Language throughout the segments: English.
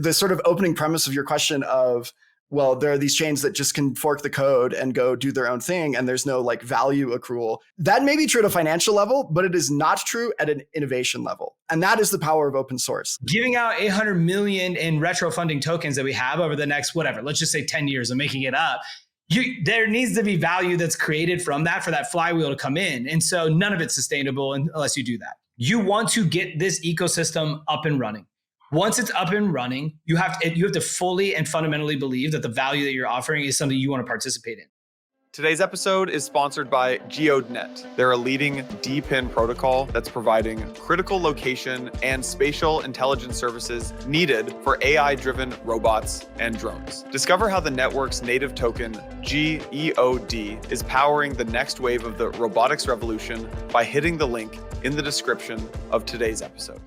the sort of opening premise of your question of, well, there are these chains that just can fork the code and go do their own thing, and there's no like value accrual. That may be true at a financial level, but it is not true at an innovation level. And that is the power of open source. Giving out 800 million in retro funding tokens that we have over the next, whatever, let's just say 10 years, I'm making it up. There needs to be value that's created from that for that flywheel to come in. And so none of it's sustainable unless you do that. You want to get this ecosystem up and running. Once it's up and running, you have to fully and fundamentally believe that the value that you're offering is something you want to participate in. Today's episode is sponsored by GEODNET. They're a leading DPIN protocol that's providing critical location and spatial intelligence services needed for AI-driven robots and drones. Discover how the network's native token, GEOD, is powering the next wave of the robotics revolution by hitting the link in the description of today's episode.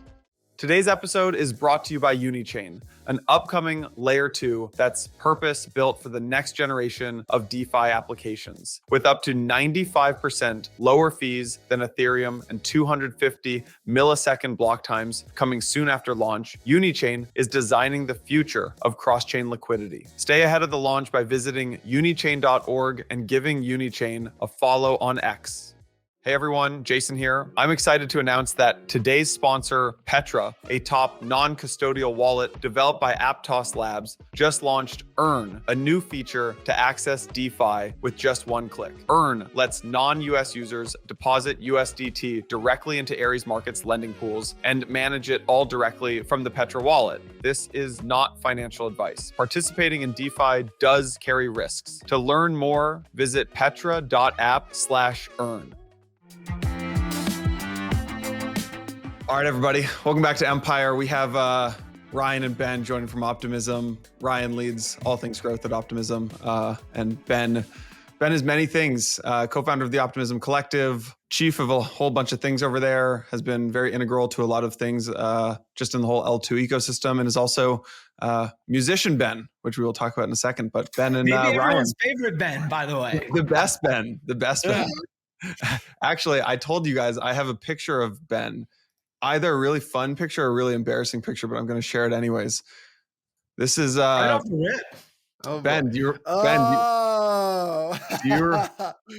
Today's episode is brought to you by Unichain, an upcoming layer 2 that's purpose-built for the next generation of DeFi applications. With up to 95% lower fees than Ethereum and 250 millisecond block times coming soon after launch, Unichain is designing the future of cross-chain liquidity. Stay ahead of the launch by visiting unichain.org and giving Unichain a follow on X. Hey everyone, Jason here. I'm excited to announce that today's sponsor, Petra, a top non-custodial wallet developed by Aptos Labs, just launched Earn, a new feature to access DeFi with just one click. Earn lets non-US users deposit USDT directly into Ares Markets lending pools and manage it all directly from the Petra wallet. This is not financial advice. Participating in DeFi does carry risks. To learn more, visit petra.app/earn. All right, everybody, welcome back to Empire. We have Ryan and Ben joining from Optimism. Ryan leads all things growth at Optimism, and Ben is many things. Co-founder of the Optimism Collective, chief of a whole bunch of things over there, has been very integral to a lot of things just in the whole L2 ecosystem, and is also musician Ben, which we will talk about in a second. But Ben and Maybe Ryan, everyone's favorite Ben, by the way. the best Ben. Actually, I told you guys I have a picture of Ben. Either a really fun picture or a really embarrassing picture, but I'm going to share it anyways. This is right off the rip. Oh, Ben. Do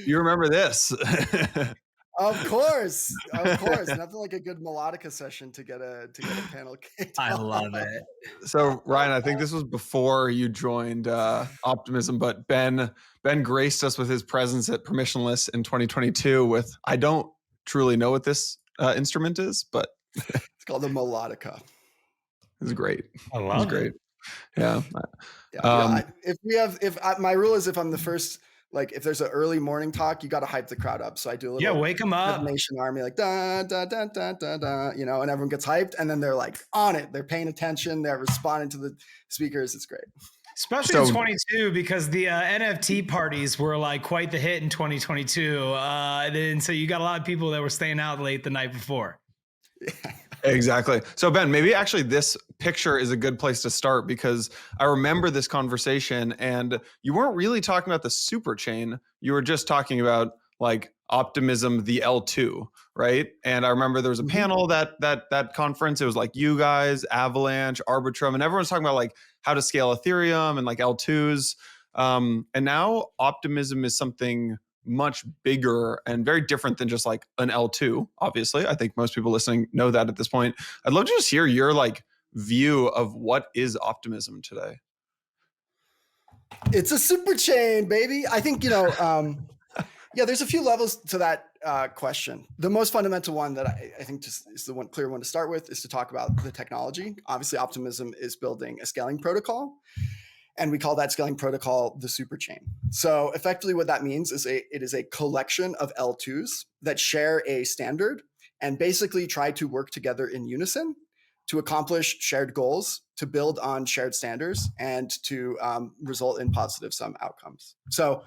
you remember this? Of course. Nothing like a good melodica session to get a panel kicked I off. love it. So Ryan, I think this was before you joined Optimism, but Ben graced us with his presence at Permissionless in 2022 with, I don't truly know what this instrument is, but it's called the melodica. It's great. I love it. Great. Yeah. My rule is if I'm the first, like if there's an early morning talk, you got to hype the crowd up. So I do a little wake them up. Nation Army, like da da da da da da, and everyone gets hyped, and then they're like on it. They're paying attention. They're responding to the speakers. It's great. Especially in 22, because the NFT parties were like quite the hit in 2022. And so you got a lot of people that were staying out late the night before. Yeah. Exactly. So Ben, maybe actually this picture is a good place to start, because I remember this conversation and you weren't really talking about the super chain. You were just talking about like Optimism, the L2, right? And I remember there was a panel that conference. It was like you guys, Avalanche, Arbitrum, and everyone's talking about like how to scale Ethereum and like L2s. And now Optimism is something much bigger and very different than just like an L2. Obviously, I think most people listening know that at this point. I'd love to just hear your like view of what is Optimism today. It's a super chain, baby. I think, there's a few levels to that question. The most fundamental one that I think just is the one clear one to start with is to talk about the technology. Obviously, Optimism is building a scaling protocol, and we call that scaling protocol the super chain. So effectively what that means is it is a collection of L2s that share a standard and basically try to work together in unison to accomplish shared goals, to build on shared standards, and to result in positive sum outcomes. So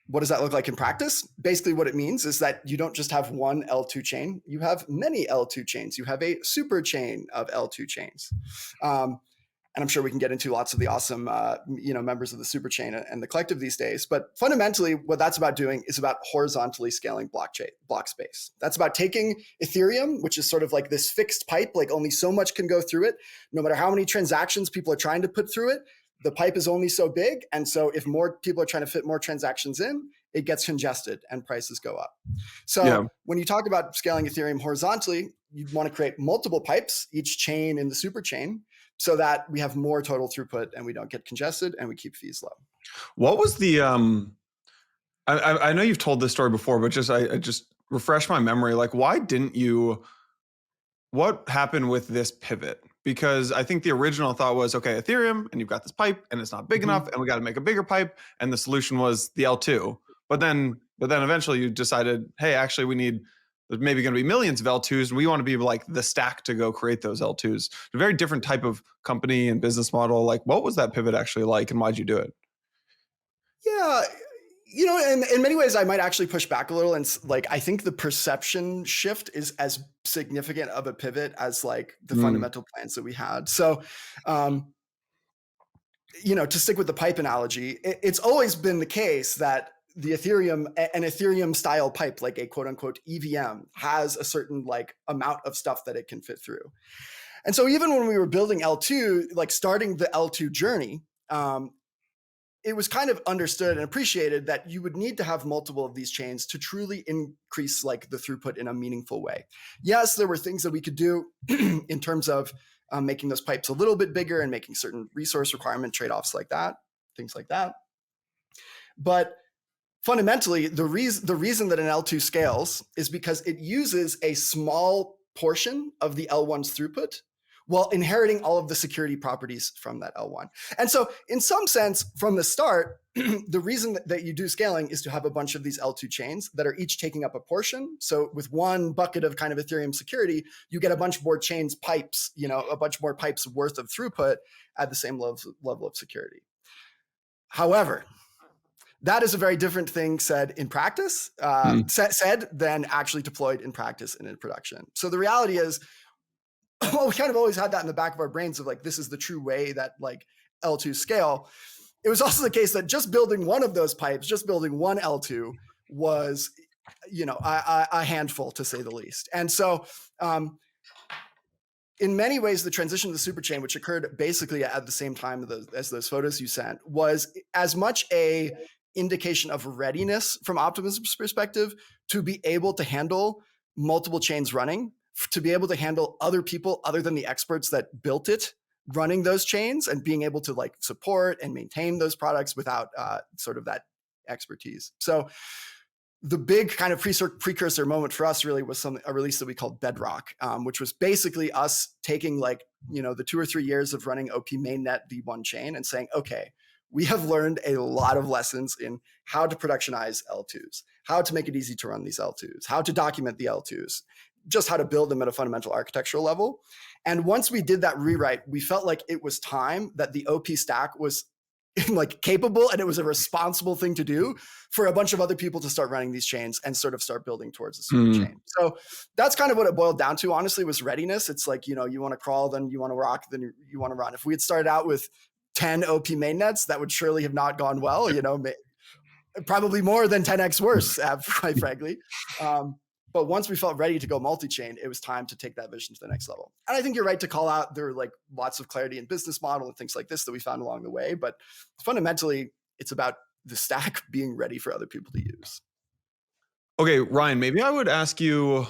what does that look like in practice? Basically what it means is that you don't just have one L2 chain, you have many L2 chains. You have a super chain of L2 chains. And I'm sure we can get into lots of the awesome, members of the Superchain and the collective these days. But fundamentally, what that's about doing is about horizontally scaling block space. That's about taking Ethereum, which is sort of like this fixed pipe, like only so much can go through it. No matter how many transactions people are trying to put through it, the pipe is only so big. And so if more people are trying to fit more transactions in, it gets congested and prices go up. So when you talk about scaling Ethereum horizontally, you want to create multiple pipes, each chain in the superchain, so that we have more total throughput and we don't get congested and we keep fees low. What was the, I know you've told this story before, but I just refresh my memory. Like, why didn't you, what happened with this pivot? Because I think the original thought was, okay, Ethereum, and you've got this pipe and it's not big enough and we got to make a bigger pipe. And the solution was the L2. But then eventually you decided, hey, actually there's maybe going to be millions of L2s and we want to be like the stack to go create those L2s. A very different type of company and business model. Like, what was that pivot actually like and why'd you do it? Yeah, in many ways, I might actually push back a little. And like, I think the perception shift is as significant of a pivot as like the fundamental plans that we had. So, to stick with the pipe analogy, it's always been the case that an Ethereum style pipe, like a quote unquote EVM, has a certain like amount of stuff that it can fit through. And so even when we were building L2, like starting the L2 journey, it was kind of understood and appreciated that you would need to have multiple of these chains to truly increase like the throughput in a meaningful way. Yes, there were things that we could do in terms of making those pipes a little bit bigger and making certain resource requirement trade-offs like that, things like that. But fundamentally, the reason that an L2 scales is because it uses a small portion of the L1's throughput while inheriting all of the security properties from that L1. And so in some sense, from the start, the reason that you do scaling is to have a bunch of these L2 chains that are each taking up a portion. So with one bucket of kind of Ethereum security, you get a bunch more chains pipes, a bunch more pipes worth of throughput at the same level of security. However, that is a very different thing said in practice, said than actually deployed in practice and in production. So the reality is, well, we kind of always had that in the back of our brains of like, this is the true way that like L2 scale. It was also the case that just building one of those pipes, just building one L2 was, a handful to say the least. And so in many ways, the transition to the superchain, which occurred basically at the same time as those photos you sent, was as much a indication of readiness from Optimism's perspective to be able to handle multiple chains running, to be able to handle other people other than the experts that built it running those chains and being able to like support and maintain those products without sort of that expertise. So the big kind of precursor moment for us really was a release that we called Bedrock, which was basically us taking like, the 2 or 3 years of running OP Mainnet V1 chain and saying, okay, we have learned a lot of lessons in how to productionize L2s, how to make it easy to run these L2s, how to document the L2s, just how to build them at a fundamental architectural level. And once we did that rewrite, we felt like it was time that the OP stack was like capable and it was a responsible thing to do for a bunch of other people to start running these chains and sort of start building towards a super chain. So that's kind of what it boiled down to, honestly, was readiness. It's like, you want to crawl, then you want to rock, then you want to run. If we had started out with 10 OP mainnets, that would surely have not gone well, probably more than 10x worse, quite frankly. But once we felt ready to go multi-chain, it was time to take that vision to the next level. And I think you're right to call out there were like lots of clarity in business model and things like this that we found along the way. But fundamentally, it's about the stack being ready for other people to use. Okay, Ryan, maybe I would ask you,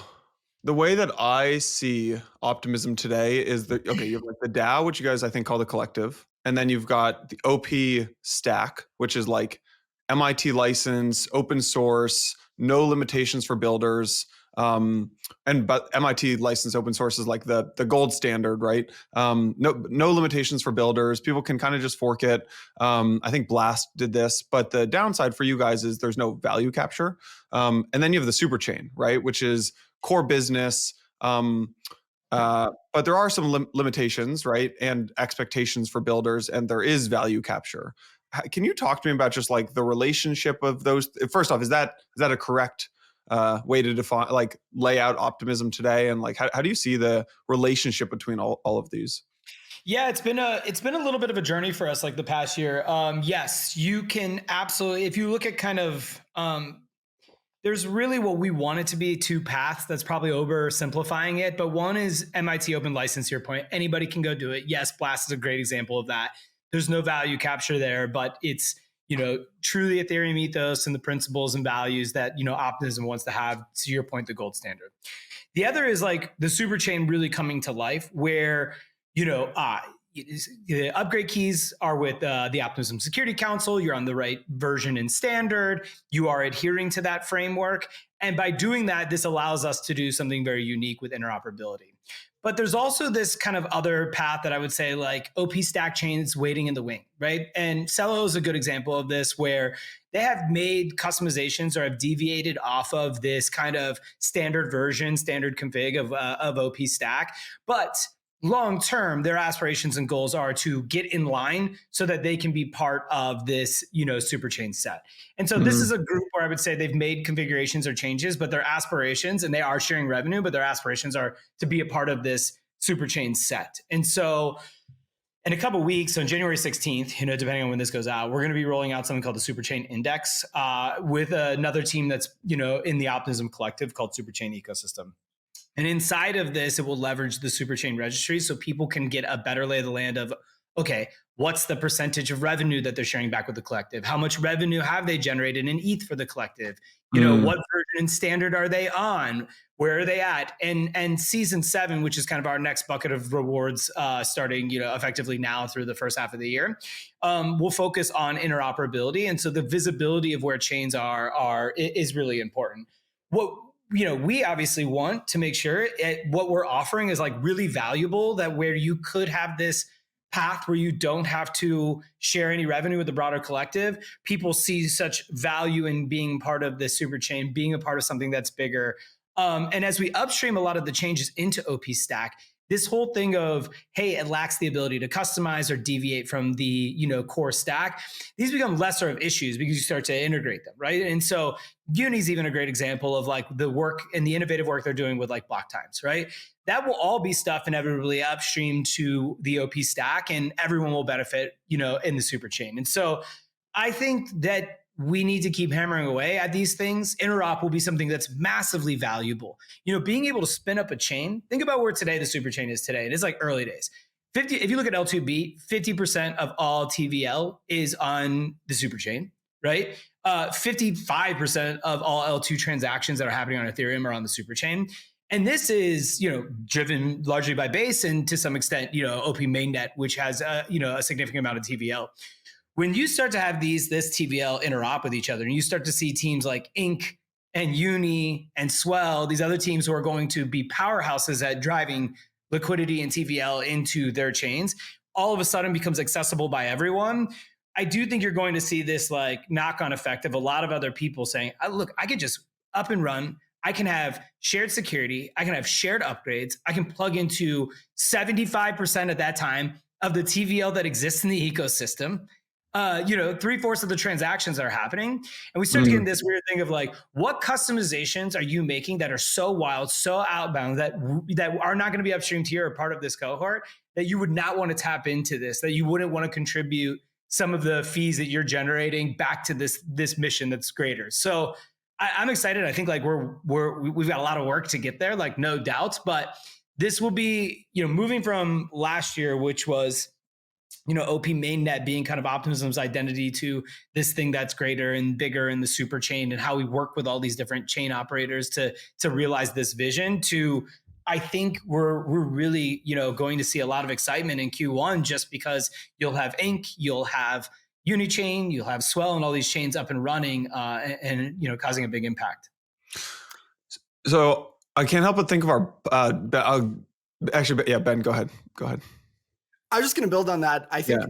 the way that I see Optimism today is that, okay, you have like the DAO, which you guys I think call the collective. And then you've got the OP stack, which is like MIT license, open source, no limitations for builders. But MIT license open source is like the gold standard, right? No limitations for builders. People can kind of just fork it. I think Blast did this, but the downside for you guys is there's no value capture. And then you have the super chain, right? Which is core business. But there are some limitations, right? And expectations for builders, and there is value capture. Can you talk to me about just like the relationship of those? First off, is that a correct way to define, like lay out Optimism today? And like, how do you see the relationship between all of these? Yeah, it's been a little bit of a journey for us like the past year. Yes, you can absolutely, if you look at kind of there's really what we want it to be two paths. That's probably oversimplifying it. But one is MIT open license, to your point. Anybody can go do it. Yes, Blast is a great example of that. There's no value capture there, but it's, truly Ethereum ethos and the principles and values that, Optimism wants to have, to your point, the gold standard. The other is like the super chain really coming to life where, the upgrade keys are with the Optimism Security Council. You're on the right version and standard. You are adhering to that framework. And by doing that, this allows us to do something very unique with interoperability. But there's also this kind of other path that I would say like OP Stack chains waiting in the wing, right? And Celo is a good example of this where they have made customizations or have deviated off of this kind of standard version, standard config of OP Stack. But long term, their aspirations and goals are to get in line so that they can be part of this, super chain set. And so this is a group where I would say they've made configurations or changes, but their aspirations, and they are sharing revenue, but their aspirations are to be a part of this super chain set. And so in a couple of weeks, on January 16th, depending on when this goes out, we're going to be rolling out something called the Superchain Index with another team that's, in the Optimism Collective called Superchain Ecosystem. And inside of this, it will leverage the Superchain registry so people can get a better lay of the land of, okay, what's the percentage of revenue that they're sharing back with the collective? How much revenue have they generated in ETH for the collective? What version and standard are they on? Where are they at? And season 7, which is kind of our next bucket of rewards, starting, effectively now through the first half of the year, we'll focus on interoperability. And so the visibility of where chains is really important. We obviously want to make sure what we're offering is like really valuable, that where you could have this path where you don't have to share any revenue with the broader collective, people see such value in being part of this super chain, being a part of something that's bigger. And as we upstream a lot of the changes into OP Stack, this whole thing of, hey, it lacks the ability to customize or deviate from the, core stack, these become lesser of issues because you start to integrate them, right? And so Uni's even a great example of like the work and the innovative work they're doing with like block times, right? That will all be stuff inevitably upstream to the OP Stack, and everyone will benefit, in the super chain. And so I think that we need to keep hammering away at these things. Interop will be something that's massively valuable. Being able to spin up a chain, think about where today the super chain is today. And it's like early days. If you look at L2B, 50% of all TVL is on the super chain, right? 55% of all L2 transactions that are happening on Ethereum are on the super chain. And this is, driven largely by Base and to some extent, OP Mainnet, which has, a significant amount of TVL. When you start to have this TVL interop with each other, and you start to see teams like Inc. and Uni and Swell, these other teams who are going to be powerhouses at driving liquidity and TVL into their chains, all of a sudden becomes accessible by everyone. I do think you're going to see this like knock-on effect of a lot of other people saying, look, I could just up and run. I can have shared security. I can have shared upgrades. I can plug into 75% at that time of the TVL that exists in the ecosystem. 3/4 of the transactions that are happening. And we start to get in this weird thing of like, what customizations are you making that are so wild, so outbound that are not going to be upstream to you or part of this cohort that you would not want to tap into this, that you wouldn't want to contribute some of the fees that you're generating back to this mission that's greater. So I'm excited. I think like we've got a lot of work to get there, like no doubts, but this will be, moving from last year, which was, OP Mainnet being kind of Optimism's identity, to this thing that's greater and bigger in the super chain, and how we work with all these different chain operators to realize this vision. To, I think we're really, going to see a lot of excitement in Q1, just because you'll have Inc., you'll have Unichain, you'll have Swell, and all these chains up and running, and causing a big impact. So I can't help but think of our Ben, go ahead. I was just going to build on that. I think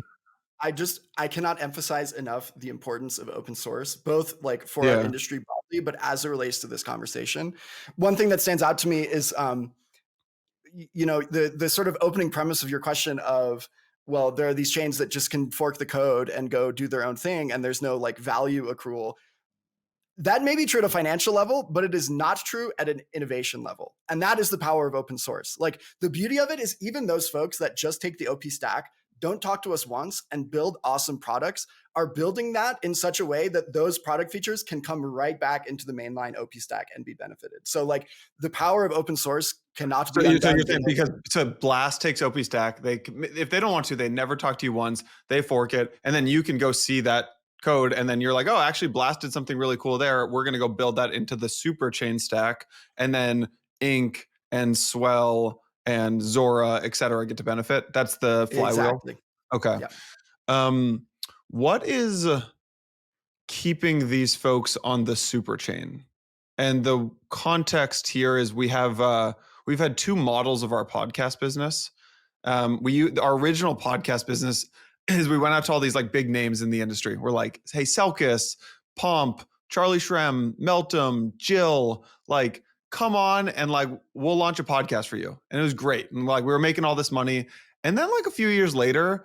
I cannot emphasize enough the importance of open source, both like for our industry broadly, but as it relates to this conversation. One thing that stands out to me is, the sort of opening premise of your question of, well, there are these chains that just can fork the code and go do their own thing, and there's no like value accrual. That may be true at a financial level, but it is not true at an innovation level. And that is the power of open source. Like, the beauty of it is even those folks that just take the OP stack, don't talk to us once, and build awesome products are building that in such a way that those product features can come right back into the mainline OP stack and be benefited. So like, the power of open source cannot be undone. You're saying because so Blast takes OP stack, if they don't want to, they never talk to you once, they fork it, and then you can go see that code, and then you're like, oh, actually Blast did something really cool there. We're going to go build that into the Superchain stack, and then Ink and Swell and Zora, et cetera, get to benefit. That's the flywheel. Exactly. Okay. Yeah. What is keeping these folks on the Superchain? And the context here is we've had two models of our podcast business. Our original podcast business is we went out to all these like big names in the industry. We're like, hey, Selkis, Pomp, Charlie Shrem, Meltem, Jill, like, come on, and like, we'll launch a podcast for you. And it was great. And like, we were making all this money. And then like a few years later,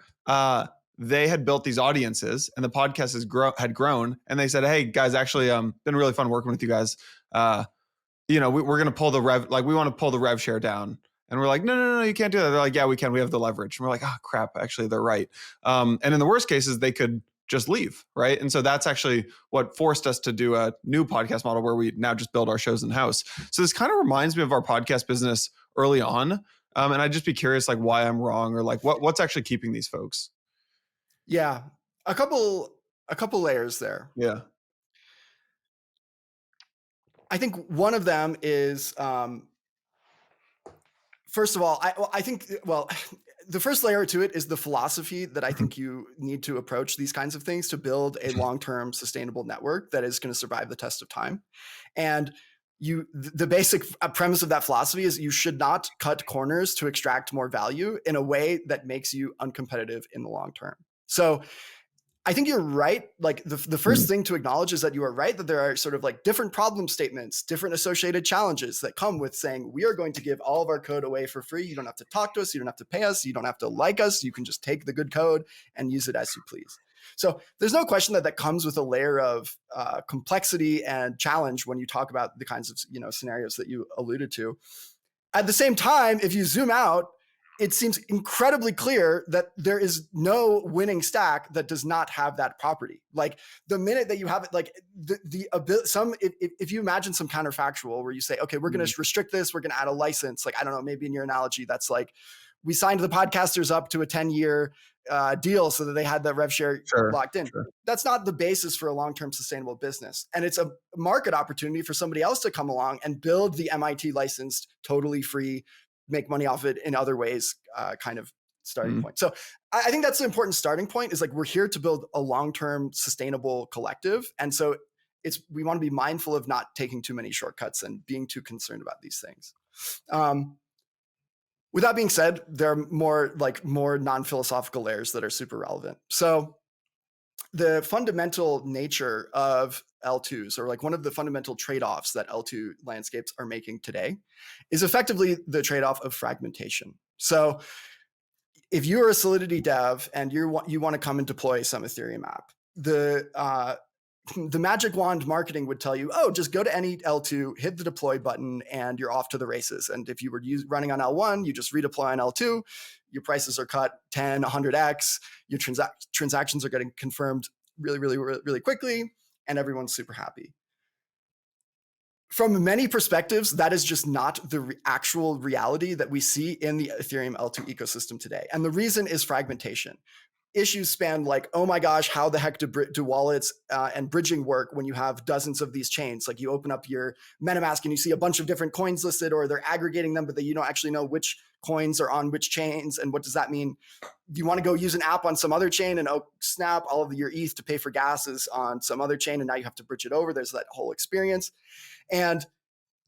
they had built these audiences, and the podcast had grown. And they said, hey guys, actually, been really fun working with you guys. We're going to pull the rev, like we want to pull the rev share down. And we're like, no, you can't do that. They're like, yeah, we can. We have the leverage. And we're like, oh, crap. Actually, they're right. And in the worst cases, they could just leave, right? And so that's actually what forced us to do a new podcast model where we now just build our shows in-house. So this kind of reminds me of our podcast business early on. And I'd just be curious, like, why I'm wrong, or like what's actually keeping these folks. Yeah, a couple layers there. Yeah. I think one of them is, first of all, I think, well, the first layer to it is the philosophy that I think you need to approach these kinds of things to build a long-term sustainable network that is going to survive the test of time. And the basic premise of that philosophy is you should not cut corners to extract more value in a way that makes you uncompetitive in the long term. So I think you're right. Like, the first thing to acknowledge is that you are right, that there are sort of like different problem statements, different associated challenges that come with saying, we are going to give all of our code away for free. You don't have to talk to us. You don't have to pay us. You don't have to like us. You can just take the good code and use it as you please. So there's no question that comes with a layer of complexity and challenge when you talk about the kinds of scenarios that you alluded to. At the same time, if you zoom out, it seems incredibly clear that there is no winning stack that does not have that property. Like, the minute that you have it, like if you imagine some counterfactual where you say, okay, we're going to restrict this, we're going to add a license. Like, I don't know, maybe in your analogy, that's like, we signed the podcasters up to a 10-year deal so that they had that rev share locked in. Sure. That's not the basis for a long-term sustainable business. And it's a market opportunity for somebody else to come along and build the MIT licensed, totally free, make money off it in other ways, kind of starting point. So I think that's the important starting point, is like, we're here to build a long-term sustainable collective. And so we want to be mindful of not taking too many shortcuts and being too concerned about these things. With that being said, there are more non-philosophical layers that are super relevant. So the fundamental nature of L2s, or like one of the fundamental trade-offs that L2 landscapes are making today, is effectively the trade-off of fragmentation. So if you're a Solidity dev and you want to come and deploy some Ethereum app, the magic wand marketing would tell you, oh, just go to any L2, hit the deploy button, and you're off to the races. And if you were running on L1, you just redeploy on L2, your prices are cut 10, 100x, your transactions are getting confirmed really, really, really quickly, and everyone's super happy. From many perspectives, that is just not the actual reality that we see in the Ethereum L2 ecosystem today. And the reason is fragmentation. Issues span like, oh my gosh, how the heck do wallets and bridging work when you have dozens of these chains? Like, you open up your MetaMask and you see a bunch of different coins listed, or they're aggregating them, but you don't actually know which coins are on which chains. And what does that mean? You want to go use an app on some other chain, and oh snap, all of your ETH to pay for gas is on some other chain, and now you have to bridge it over. There's that whole experience. And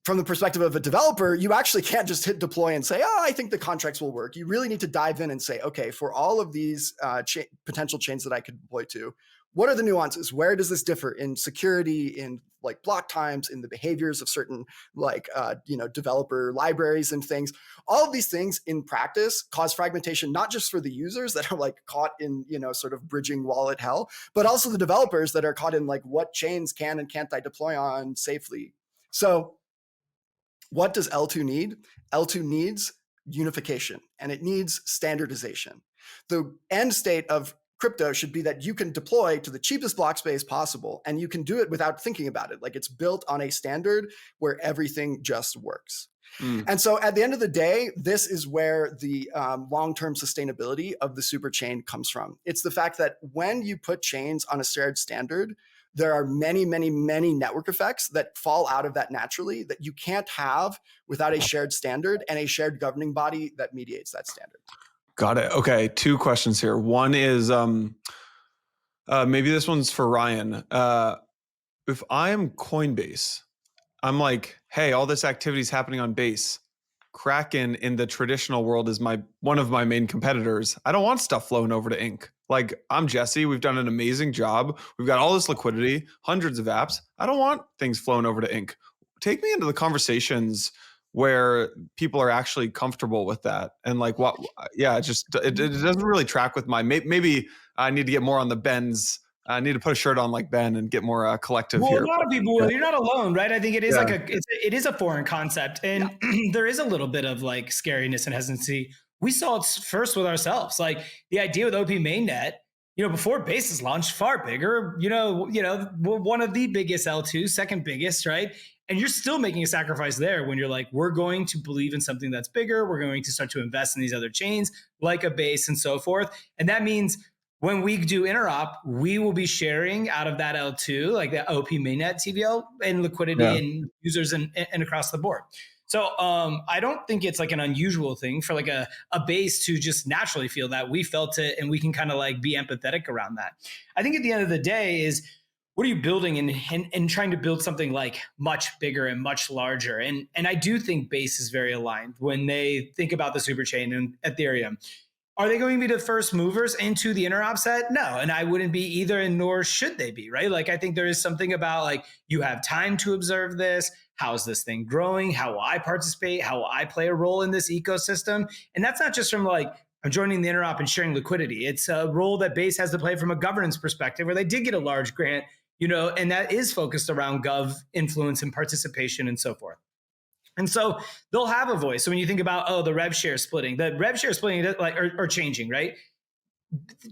from the perspective of a developer, you actually can't just hit deploy and say, oh, I think the contracts will work. You really need to dive in and say, okay, for all of these potential chains that I could deploy to, what are the nuances? Where does this differ in security, in like block times, in the behaviors of certain like developer libraries and things? All of these things in practice cause fragmentation, not just for the users that are like caught in sort of bridging wallet hell, but also the developers that are caught in like what chains can and can't I deploy on safely. So what does L2 need? L2 needs unification and it needs standardization. The end state of crypto should be that you can deploy to the cheapest block space possible, and you can do it without thinking about it. Like it's built on a standard where everything just works. And so at the end of the day, this is where the long-term sustainability of the super chain comes from. It's the fact that when you put chains on a shared standard, there are many, many, many network effects that fall out of that naturally that you can't have without a shared standard and a shared governing body that mediates that standard. Got it. Okay, 2 questions here. One is maybe this one's for Ryan. If I am Coinbase, I'm like, hey, all this activity is happening on Base. Kraken in the traditional world is one of my main competitors. I don't want stuff flowing over to Inc. Like, I'm Jesse. We've done an amazing job. We've got all this liquidity, hundreds of apps. I don't want things flowing over to Inc. Take me into the conversations where people are actually comfortable with that. And like, what, yeah, it doesn't really track with maybe I need to get more on the Ben's. I need to put a shirt on like Ben and get more collective here. A lot of people will. You're not alone, right? I think it is it is a foreign concept. And there is a little bit of like scariness and hesitancy. We saw it first with ourselves. Like the idea with OP Mainnet, before Base's launched, far bigger, one of the biggest L2, second biggest, right? And you're still making a sacrifice there when you're like, we're going to believe in something that's bigger. We're going to start to invest in these other chains like a Base and so forth. And that means when we do Interop, we will be sharing out of that L2, like the OP Mainnet TVL and liquidity and users and across the board. So I don't think it's like an unusual thing for like a Base to just naturally feel that. We felt it and we can kind of like be empathetic around that. I think at the end of the day is, what are you building and trying to build something like much bigger and much larger? And I do think Base is very aligned when they think about the superchain and Ethereum. Are they going to be the first movers into the Interop set? No, and I wouldn't be either, and nor should they be, right? Like I think there is something about like you have time to observe this. How is this thing growing? How will I participate? How will I play a role in this ecosystem? And that's not just from like, I'm joining the Interop and sharing liquidity. It's a role that Base has to play from a governance perspective where they did get a large grant, and that is focused around gov influence and participation and so forth. And so they'll have a voice. So when you think about, the rev share splitting are changing, right?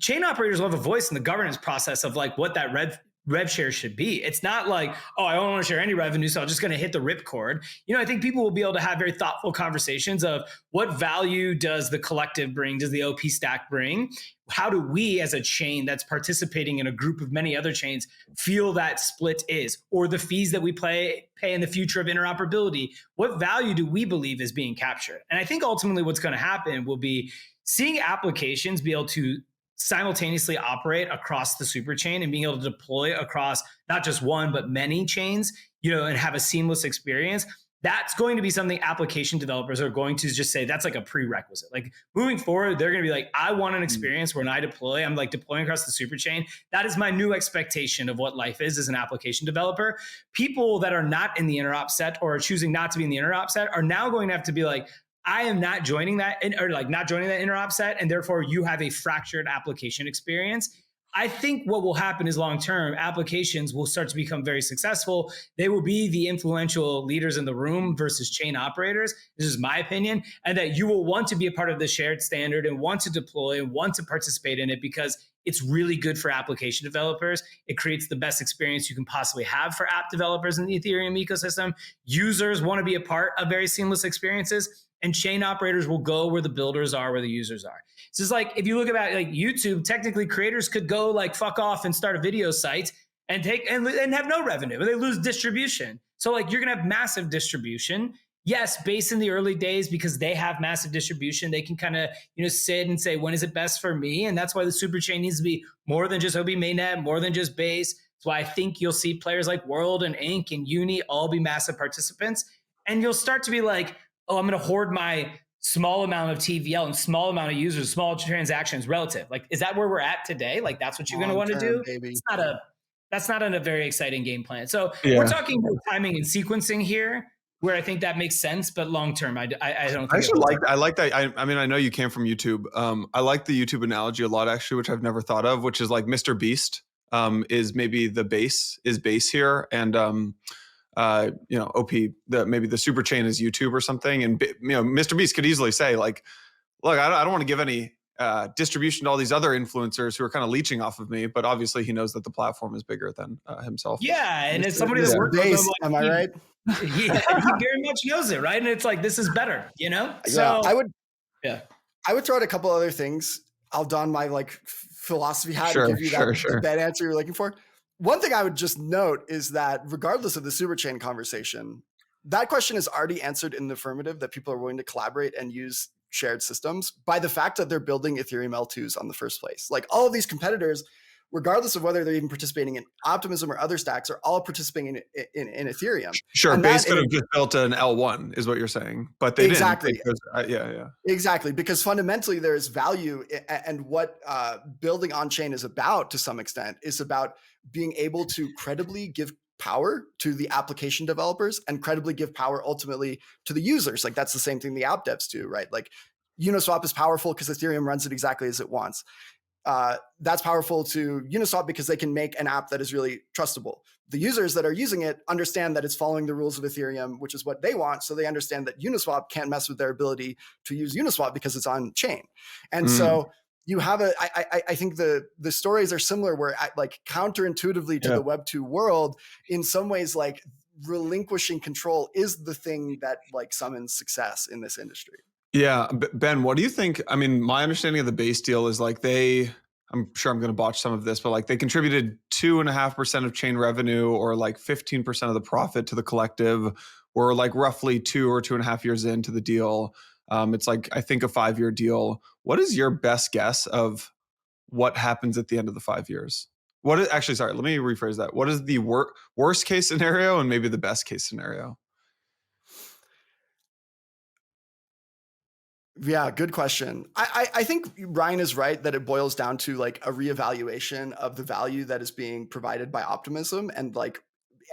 Chain operators will have a voice in the governance process of like what that rev share should be. It's not like, I don't want to share any revenue, so I'm just going to hit the ripcord. I think people will be able to have very thoughtful conversations of what value does the collective bring, does the OP stack bring? How do we as a chain that's participating in a group of many other chains feel that split is, or the fees that we pay in the future of interoperability? What value do we believe is being captured? And I think ultimately what's going to happen will be seeing applications be able to simultaneously operate across the super chain and being able to deploy across not just one, but many chains, and have a seamless experience. That's going to be something application developers are going to just say that's like a prerequisite. Like moving forward, they're going to be like, I want an experience where when I deploy, I'm like deploying across the super chain. That is my new expectation of what life is as an application developer. People that are not in the Interop set or are choosing not to be in the Interop set are now going to have to be like, I am not joining that not joining that Interop set, and therefore you have a fractured application experience. I think what will happen is long-term applications will start to become very successful. They will be the influential leaders in the room versus chain operators. This is my opinion. And that you will want to be a part of the shared standard and want to deploy and want to participate in it because it's really good for application developers. It creates the best experience you can possibly have for app developers in the Ethereum ecosystem. Users want to be a part of very seamless experiences. And chain operators will go where the builders are, where the users are. So it's like, if you look about like YouTube, technically creators could go like fuck off and start a video site and have no revenue. They lose distribution. So like you're going to have massive distribution. Yes, based in the early days, because they have massive distribution, they can kind of, sit and say, when is it best for me? And that's why the super chain needs to be more than just OP Mainnet, more than just Base. That's why I think you'll see players like World and Inc. and Uni all be massive participants. And you'll start to be like, I'm going to hoard my small amount of TVL and small amount of users, small transactions relative. Like, is that where we're at today? Like, that's what you're going to want to do? Baby. That's not a very exciting game plan. So Yeah. we're talking about timing and sequencing here, where I think that makes sense, but long term, I don't think. I actually like that. I mean, I know you came from YouTube. I like the YouTube analogy a lot, actually, which I've never thought of, which is like Mr. Beast is maybe the base here, and OP maybe the super chain is YouTube or something, and Mr. Beast could easily say like, look, I don't want to give any distribution to all these other influencers who are kind of leeching off of me, but obviously he knows that the platform is bigger than himself. Yeah, and it's somebody that works with him. Like, am I right? Yeah, he very much knows it, right? And it's like, this is better, So I would throw out a couple other things. I'll don my like philosophy hat and give you that bad answer you're looking for. One thing I would just note is that regardless of the superchain conversation, that question is already answered in the affirmative, that people are willing to collaborate and use shared systems by the fact that they're building Ethereum L2s on the first place. Like all of these competitors, regardless of whether they're even participating in Optimism or other stacks, are all participating in Ethereum. Sure, and Base could have just built an L1 is what you're saying, but they didn't. Because, Exactly, because fundamentally there is value, and what building on-chain is about to some extent is about being able to credibly give power to the application developers and credibly give power ultimately to the users. Like that's the same thing the app devs do, right? Like Uniswap is powerful because Ethereum runs it exactly as it wants. That's powerful to Uniswap because they can make an app that is really trustable. The users that are using it understand that it's following the rules of Ethereum, which is what they want. So they understand that Uniswap can't mess with their ability to use Uniswap because it's on chain. And so you have I think the stories are similar where like counterintuitively to the Web 2 world, in some ways, like relinquishing control is the thing that like summons success in this industry. Yeah. Ben, what do you think? I mean, my understanding of the Base deal is like I'm sure I'm going to botch some of this, but like they contributed 2.5% of chain revenue or like 15% of the profit to the collective. We're like roughly 2 or 2.5 years into the deal. It's like, I think a 5-year deal. What is your best guess of what happens at the end of the 5 years? Let me rephrase that. What is the worst case scenario and maybe the best case scenario? Yeah, good question. I think Ryan is right that it boils down to like a reevaluation of the value that is being provided by Optimism, and like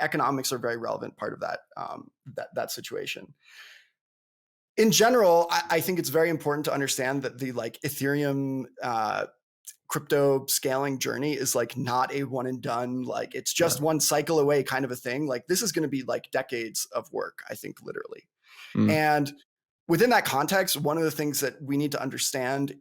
economics are a very relevant part of that that situation. In general, I think it's very important to understand that the like Ethereum crypto scaling journey is like not a one and done, like it's just one cycle away kind of a thing. Like this is going to be like decades of work, I think, literally. And within that context, one of the things that we need to understand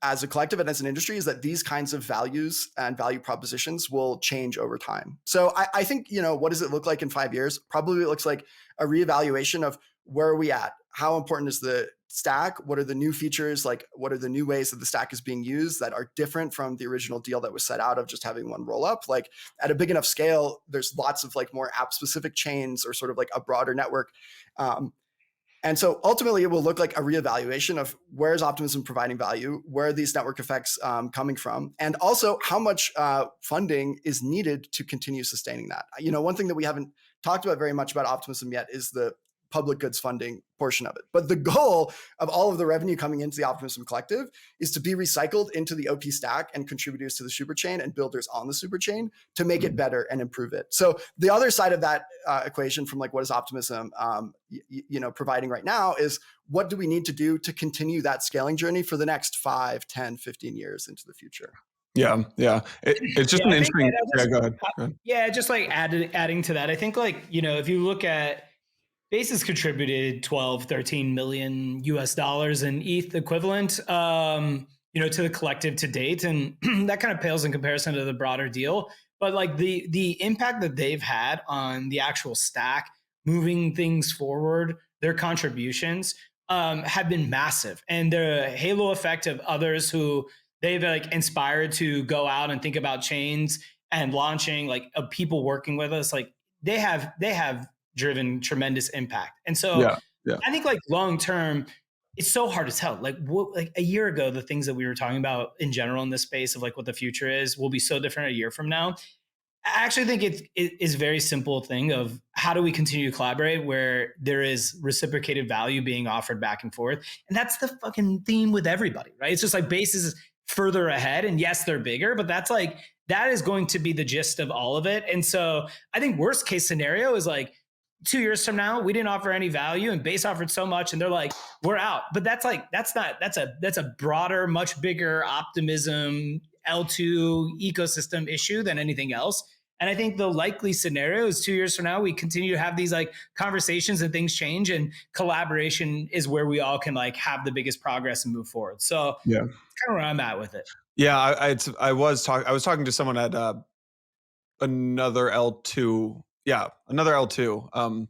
as a collective and as an industry is that these kinds of values and value propositions will change over time. So I think, what does it look like in 5 years? Probably it looks like a reevaluation of where are we at? How important is the stack? What are the new features? Like, what are the new ways that the stack is being used that are different from the original deal that was set out of just having one roll up? Like at a big enough scale, there's lots of like more app specific chains or sort of like a broader network. And so ultimately, it will look like a reevaluation of where is Optimism providing value, where are these network effects coming from, and also how much funding is needed to continue sustaining that. One thing that we haven't talked about very much about Optimism yet is the public goods funding portion of it. But the goal of all of the revenue coming into the Optimism Collective is to be recycled into the OP stack and contributors to the superchain and builders on the superchain to make it better and improve it. So the other side of that equation from like what is Optimism providing right now is what do we need to do to continue that scaling journey for the next 5, 10, 15 years into the future? Yeah. It's just an interesting. Go ahead. Yeah, just like adding to that, I think like, if you look at Base has contributed 12, 13 million US dollars in ETH equivalent, to the collective to date. And that kind of pales in comparison to the broader deal. But like the impact that they've had on the actual stack, moving things forward, their contributions have been massive. And the halo effect of others who they've like inspired to go out and think about chains and launching, like of people working with us, like they have driven tremendous impact. And so I think like long term, it's so hard to tell. Like a year ago, the things that we were talking about in general in this space of like what the future is will be so different a year from now. I actually think it is a very simple thing of how do we continue to collaborate where there is reciprocated value being offered back and forth. And that's the fucking theme with everybody, right? It's just like Base is further ahead, and yes, they're bigger, but that's like, that is going to be the gist of all of it. And so I think worst case scenario is like 2 years from now, we didn't offer any value and Base offered so much and they're like, we're out. But that's a broader, much bigger Optimism L2 ecosystem issue than anything else. And I think the likely scenario is 2 years from now, we continue to have these like conversations and things change, and collaboration is where we all can like have the biggest progress and move forward. So yeah, that's kind of where I'm at with it. Yeah, I was talking to someone at another L2. Yeah, another L2.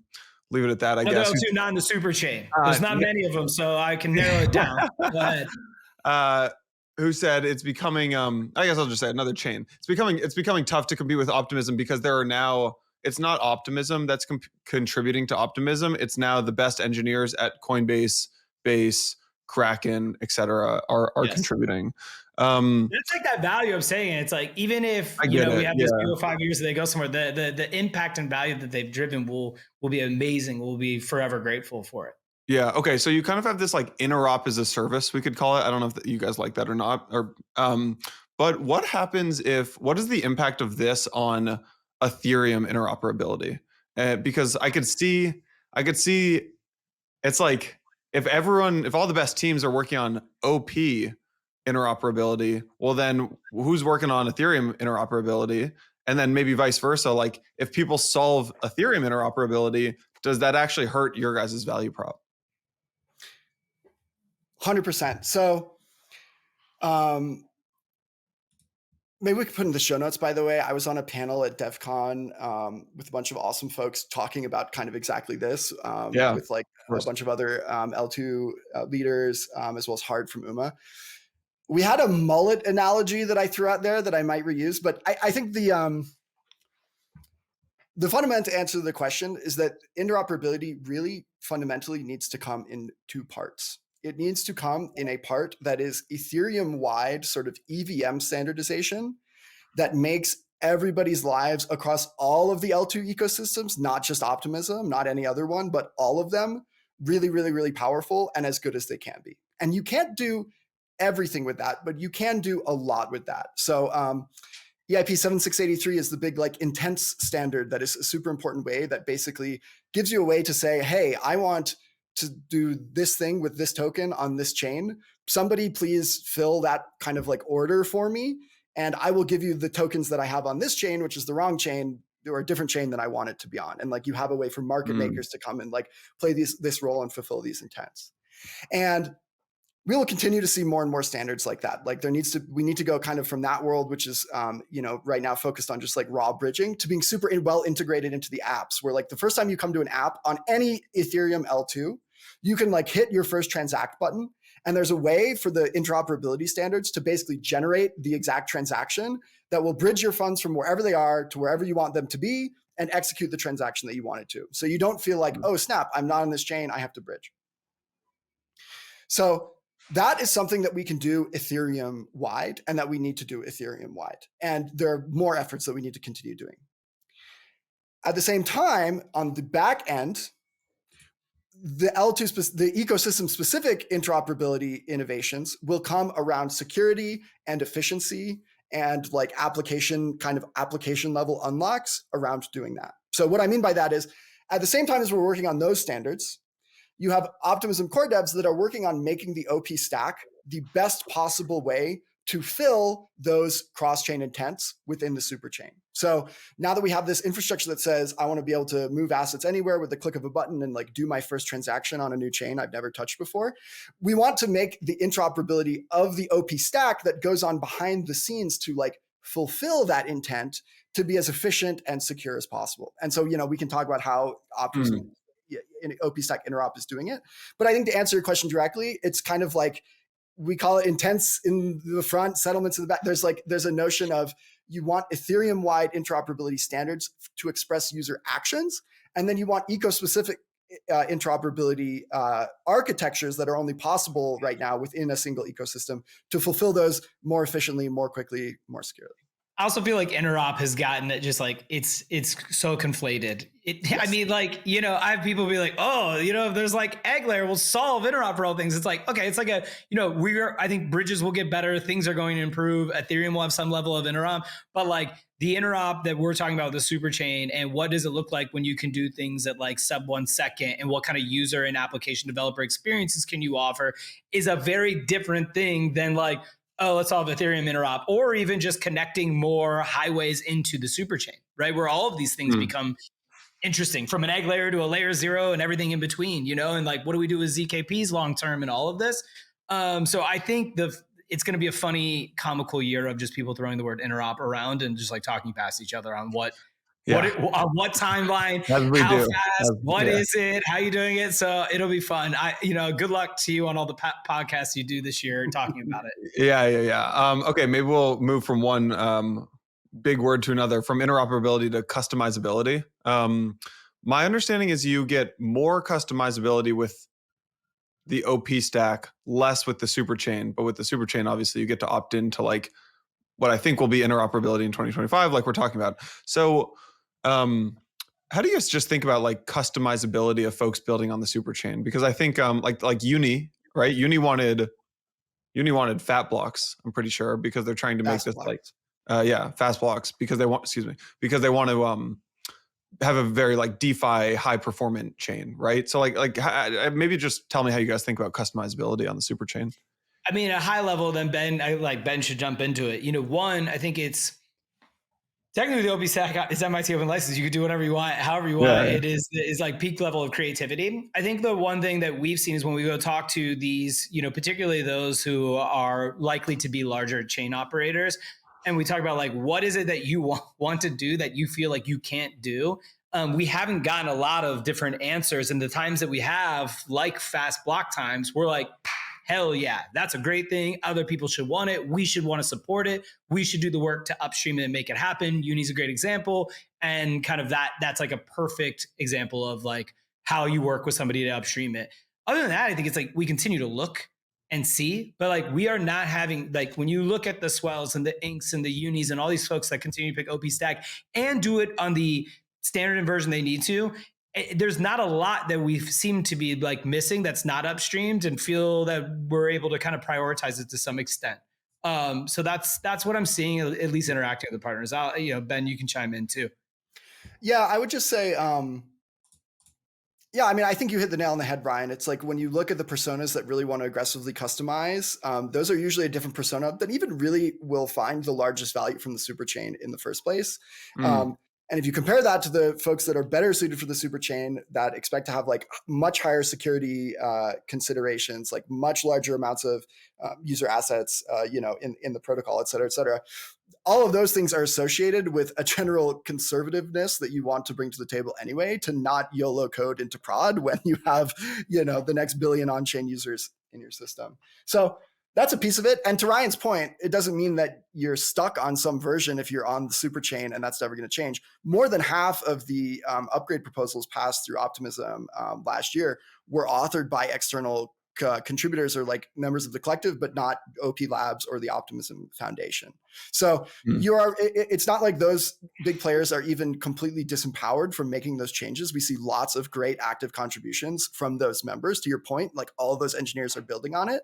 Leave it at that, I guess. L2, not in the super chain. There's not many of them, so I can narrow it down. Go ahead. Who said it's becoming I guess I'll just say another chain. It's becoming tough to compete with Optimism because there are now, it's not Optimism that's contributing to Optimism. It's now the best engineers at Coinbase, Base, Kraken, etc. are contributing. It's like that value of saying it. It's like, even if we have this 5 years that they go somewhere, the impact and value that they've driven will be amazing. We'll be forever grateful for it. Yeah. Okay. So you kind of have this like interop as a service, we could call it. I don't know if you guys like that or not. Or, but what is the impact of this on Ethereum interoperability? Because I could see, it's like if all the best teams are working on OP interoperability, well then who's working on Ethereum interoperability? And then maybe vice versa. Like if people solve Ethereum interoperability, does that actually hurt your guys' value prop? 100%. So maybe we could put in the show notes, by the way. I was on a panel at devcon with a bunch of awesome folks talking about kind of exactly this with like a bunch of other L2 leaders, as well as Hard from UMA. We had a mullet analogy that I threw out there that I might reuse, but I think the fundamental answer to the question is that interoperability really fundamentally needs to come in two parts. It needs to come in a part that is Ethereum-wide sort of EVM standardization that makes everybody's lives across all of the L2 ecosystems, not just Optimism, not any other one, but all of them, really, really, really powerful and as good as they can be. And you can't do everything with that, but you can do a lot with that. So EIP 7683 is the big like intense standard that is a super important way that basically gives you a way to say, hey, I want to do this thing with this token on this chain. Somebody please fill that kind of like order for me, and I will give you the tokens that I have on this chain, which is the wrong chain or a different chain than I want it to be on. And like you have a way for market makers to come and like play this role and fulfill these intents. And we will continue to see more and more standards like that. Like we need to go kind of from that world, which is, right now focused on just like raw bridging, to being super well integrated into the apps, where like the first time you come to an app on any Ethereum L2, you can like hit your first transact button. And there's a way for the interoperability standards to basically generate the exact transaction that will bridge your funds from wherever they are to wherever you want them to be and execute the transaction that you want it to. So you don't feel like, oh snap, I'm not on this chain, I have to bridge. So that is something that we can do Ethereum wide, and that we need to do Ethereum wide. And there are more efforts that we need to continue doing. At the same time, on the back end, the L2, the ecosystem specific interoperability innovations will come around security and efficiency and like application level unlocks around doing that. So what I mean by that is, at the same time as we're working on those standards, you have Optimism core devs that are working on making the OP stack the best possible way to fill those cross-chain intents within the superchain. So now that we have this infrastructure that says, I want to be able to move assets anywhere with the click of a button and like do my first transaction on a new chain I've never touched before, we want to make the interoperability of the OP stack that goes on behind the scenes to like fulfill that intent to be as efficient and secure as possible. And so, we can talk about how Optimism in OP Stack Interop is doing it. But I think to answer your question directly, it's kind of like, we call it intents in the front, settlements in the back. There's a notion of you want Ethereum-wide interoperability standards to express user actions, and then you want eco-specific interoperability architectures that are only possible right now within a single ecosystem to fulfill those more efficiently, more quickly, more securely. I also feel like Interop has gotten it just like it's so conflated. I mean, like, I have people be like, oh, if there's like egg layer will solve interoperable things. It's like, okay, it's like I think bridges will get better. Things are going to improve. Ethereum will have some level of interop, but like the interop that we're talking about, the super chain, and what does it look like when you can do things at like sub 1 second, and what kind of user and application developer experiences can you offer is a very different thing than like, oh, let's solve Ethereum interop, or even just connecting more highways into the super chain, right? Where all of these things become interesting, from an egg layer to a layer 0 and everything in between, and like, what do we do with ZKPs long-term and all of this? So I think it's going to be a funny, comical year of just people throwing the word interop around and just like talking past each other on what timeline, how fast, what is it, how you doing it. So it'll be fun. Good luck to you on all the podcasts you do this year talking about it. Yeah. Okay, maybe we'll move from one big word to another, from interoperability to customizability. My understanding is you get more customizability with the OP stack, less with the super chain. But with the super chain, obviously, you get to opt into like what I think will be interoperability in 2025, like we're talking about. So how do you guys just think about like customizability of folks building on the super chain? Because I think like Uni, right? Uni wanted fat blocks, I'm pretty sure, because they're trying to make this blocks. Fast blocks, because they want to have a very like DeFi high performant chain, right? So like maybe just tell me how you guys think about customizability on the super chain. I mean, at a high level, then Ben should jump into it. One, I think it's technically the OP Stack is MIT open license. You can do whatever you want, however you want. Yeah. It is like peak level of creativity. I think the one thing that we've seen is when we go talk to these, particularly those who are likely to be larger chain operators, and we talk about like, what is it that you want to do that you feel like you can't do? We haven't gotten a lot of different answers. And the times that we have, like fast block times, we're like, hell yeah, that's a great thing. Other people should want it. We should want to support it. We should do the work to upstream it and make it happen. Uni's a great example. And kind of that's like a perfect example of like how you work with somebody to upstream it. Other than that, I think it's like we continue to look and see, but like we are not having, like when you look at the Swells and the Inks and the Unis and all these folks that continue to pick OP Stack and do it on the standard version they need to, there's not a lot that we seem to be like missing that's not upstreamed, and feel that we're able to kind of prioritize it to some extent. So that's what I'm seeing, at least interacting with the partners. Ben, you can chime in too. Yeah, I would just say, I mean, I think you hit the nail on the head, Ryan. It's like when you look at the personas that really want to aggressively customize, those are usually a different persona that even really will find the largest value from the super chain in the first place. And if you compare that to the folks that are better suited for the super chain, that expect to have like much higher security considerations, like much larger amounts of user assets, in the protocol, et cetera, all of those things are associated with a general conservativeness that you want to bring to the table anyway, to not YOLO code into prod when you have, the next billion on-chain users in your system. So that's a piece of it. And to Ryan's point, it doesn't mean that you're stuck on some version if you're on the super chain and that's never going to change. More than half of the upgrade proposals passed through Optimism last year were authored by external contributors or like members of the collective, but not OP Labs or the Optimism Foundation. So it's not like those big players are even completely disempowered from making those changes. We see lots of great active contributions from those members. To your point, like all of those engineers are building on it.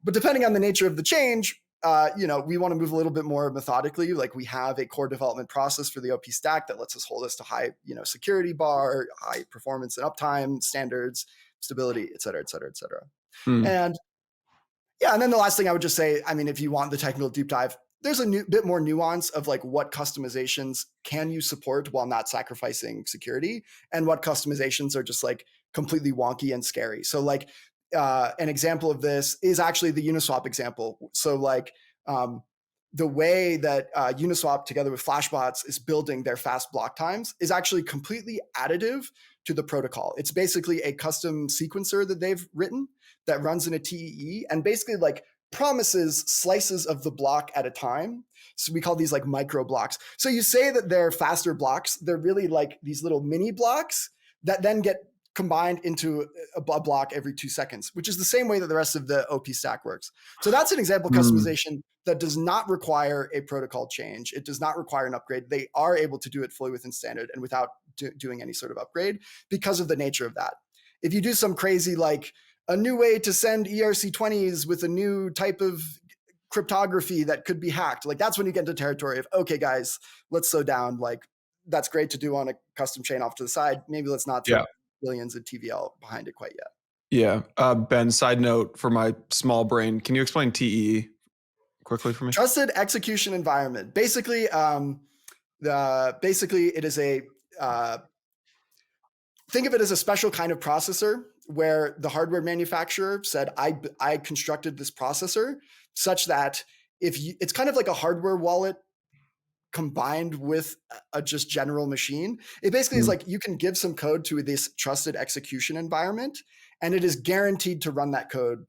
But depending on the nature of the change, we want to move a little bit more methodically. Like we have a core development process for the OP stack that lets us hold us to high, security bar, high performance and uptime standards, stability, et cetera, et cetera, et cetera. And then the last thing I would just say, I mean, if you want the technical deep dive, there's a bit more nuance of like what customizations can you support while not sacrificing security, and what customizations are just like completely wonky and scary. So like, an example of this is actually the Uniswap example. So like the way that Uniswap together with Flashbots is building their fast block times is actually completely additive to the protocol. It's basically a custom sequencer that they've written that runs in a TEE and basically like promises slices of the block at a time. So we call these like micro blocks. So you say that they're faster blocks. They're really like these little mini blocks that then get combined into a block every 2 seconds, which is the same way that the rest of the OP stack works. So that's an example customization that does not require a protocol change. It does not require an upgrade. They are able to do it fully within standard and without doing any sort of upgrade because of the nature of that. If you do some crazy, like a new way to send ERC20s with a new type of cryptography that could be hacked, like that's when you get into territory of, okay, guys, let's slow down. Like that's great to do on a custom chain off to the side. Maybe let's not throw billions of TVL behind it quite yet. Yeah. Ben, side note for my small brain, can you explain TEE quickly for me? Trusted execution environment. Basically, it is a think of it as a special kind of processor where the hardware manufacturer said, I constructed this processor such that it's kind of like a hardware wallet combined with a just general machine. It basically is like you can give some code to this trusted execution environment, and it is guaranteed to run that code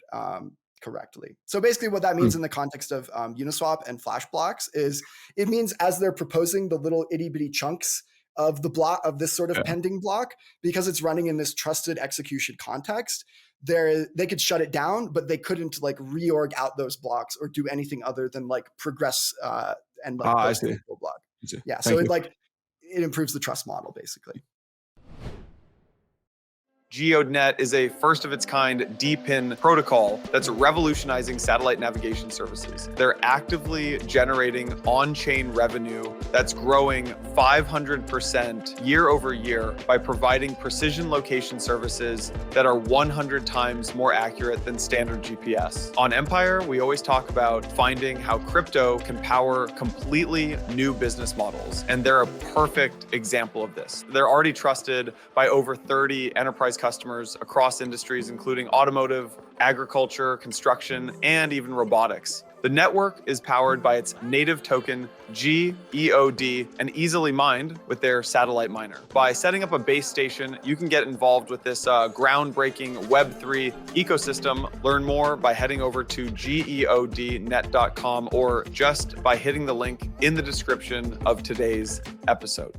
correctly. So basically what that means in the context of Uniswap and Flash blocks is it means as they're proposing the little itty bitty chunks of the block of this sort of pending block, because it's running in this trusted execution context, they could shut it down, but they couldn't like reorg out those blocks or do anything other than like progress and like post the block. Yeah. So it improves the trust model basically. GEODNET is a first of its kind DPIN protocol that's revolutionizing satellite navigation services. They're actively generating on-chain revenue that's growing 500% year over year by providing precision location services that are 100 times more accurate than standard GPS. On Empire, we always talk about finding how crypto can power completely new business models, and they're a perfect example of this. They're already trusted by over 30 enterprise customers across industries, including automotive, agriculture, construction, and even robotics. The network is powered by its native token, GEOD, and easily mined with their satellite miner. By setting up a base station, you can get involved with this groundbreaking Web3 ecosystem. Learn more by heading over to geodnet.com or just by hitting the link in the description of today's episode.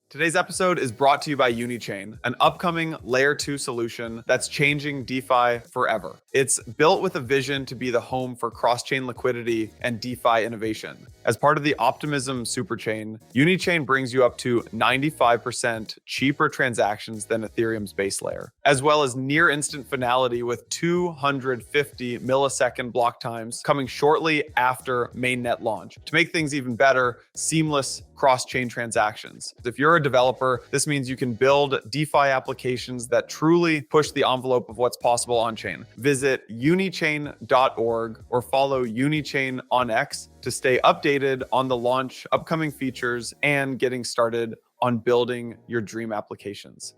Today's episode is brought to you by Unichain, an upcoming layer 2 solution that's changing DeFi forever. It's built with a vision to be the home for cross-chain liquidity and DeFi innovation. As part of the Optimism Superchain, Unichain brings you up to 95% cheaper transactions than Ethereum's base layer, as well as near instant finality with 250 millisecond block times coming shortly after mainnet launch. To make things even better, seamless cross-chain transactions. If you're a developer, this means you can build DeFi applications that truly push the envelope of what's possible on-chain. Visit unichain.org or follow Unichain on X to stay updated on the launch, upcoming features, and getting started on building your dream applications.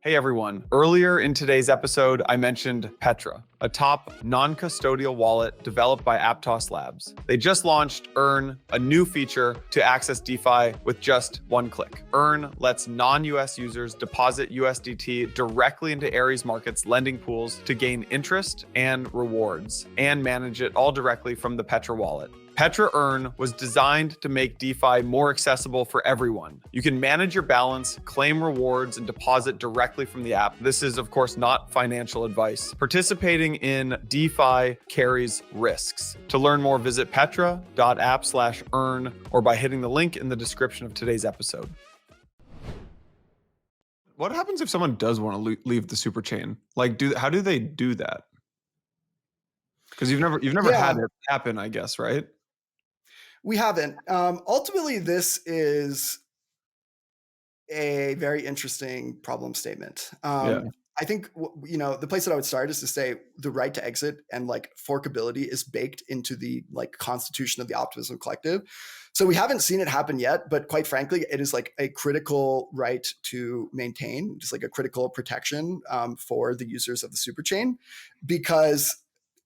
Hey everyone, earlier in today's episode, I mentioned Petra, a top non-custodial wallet developed by Aptos Labs. They just launched Earn, a new feature to access DeFi with just one click. Earn lets non-US users deposit USDT directly into Ares Markets lending pools to gain interest and rewards, and manage it all directly from the Petra wallet. Petra Earn was designed to make DeFi more accessible for everyone. You can manage your balance, claim rewards, and deposit directly from the app. This is, of course, not financial advice. Participating in DeFi carries risks. To learn more, visit petra.app/earn or by hitting the link in the description of today's episode. What happens if someone does want to leave the super chain? Like, how do they do that? Because you've never had it happen, I guess, right? We haven't. Ultimately, this is a very interesting problem statement. I think, the place that I would start is to say the right to exit and like forkability is baked into the like constitution of the Optimism Collective. So we haven't seen it happen yet, but quite frankly, it is like a critical right to maintain, just like a critical protection for the users of the superchain, because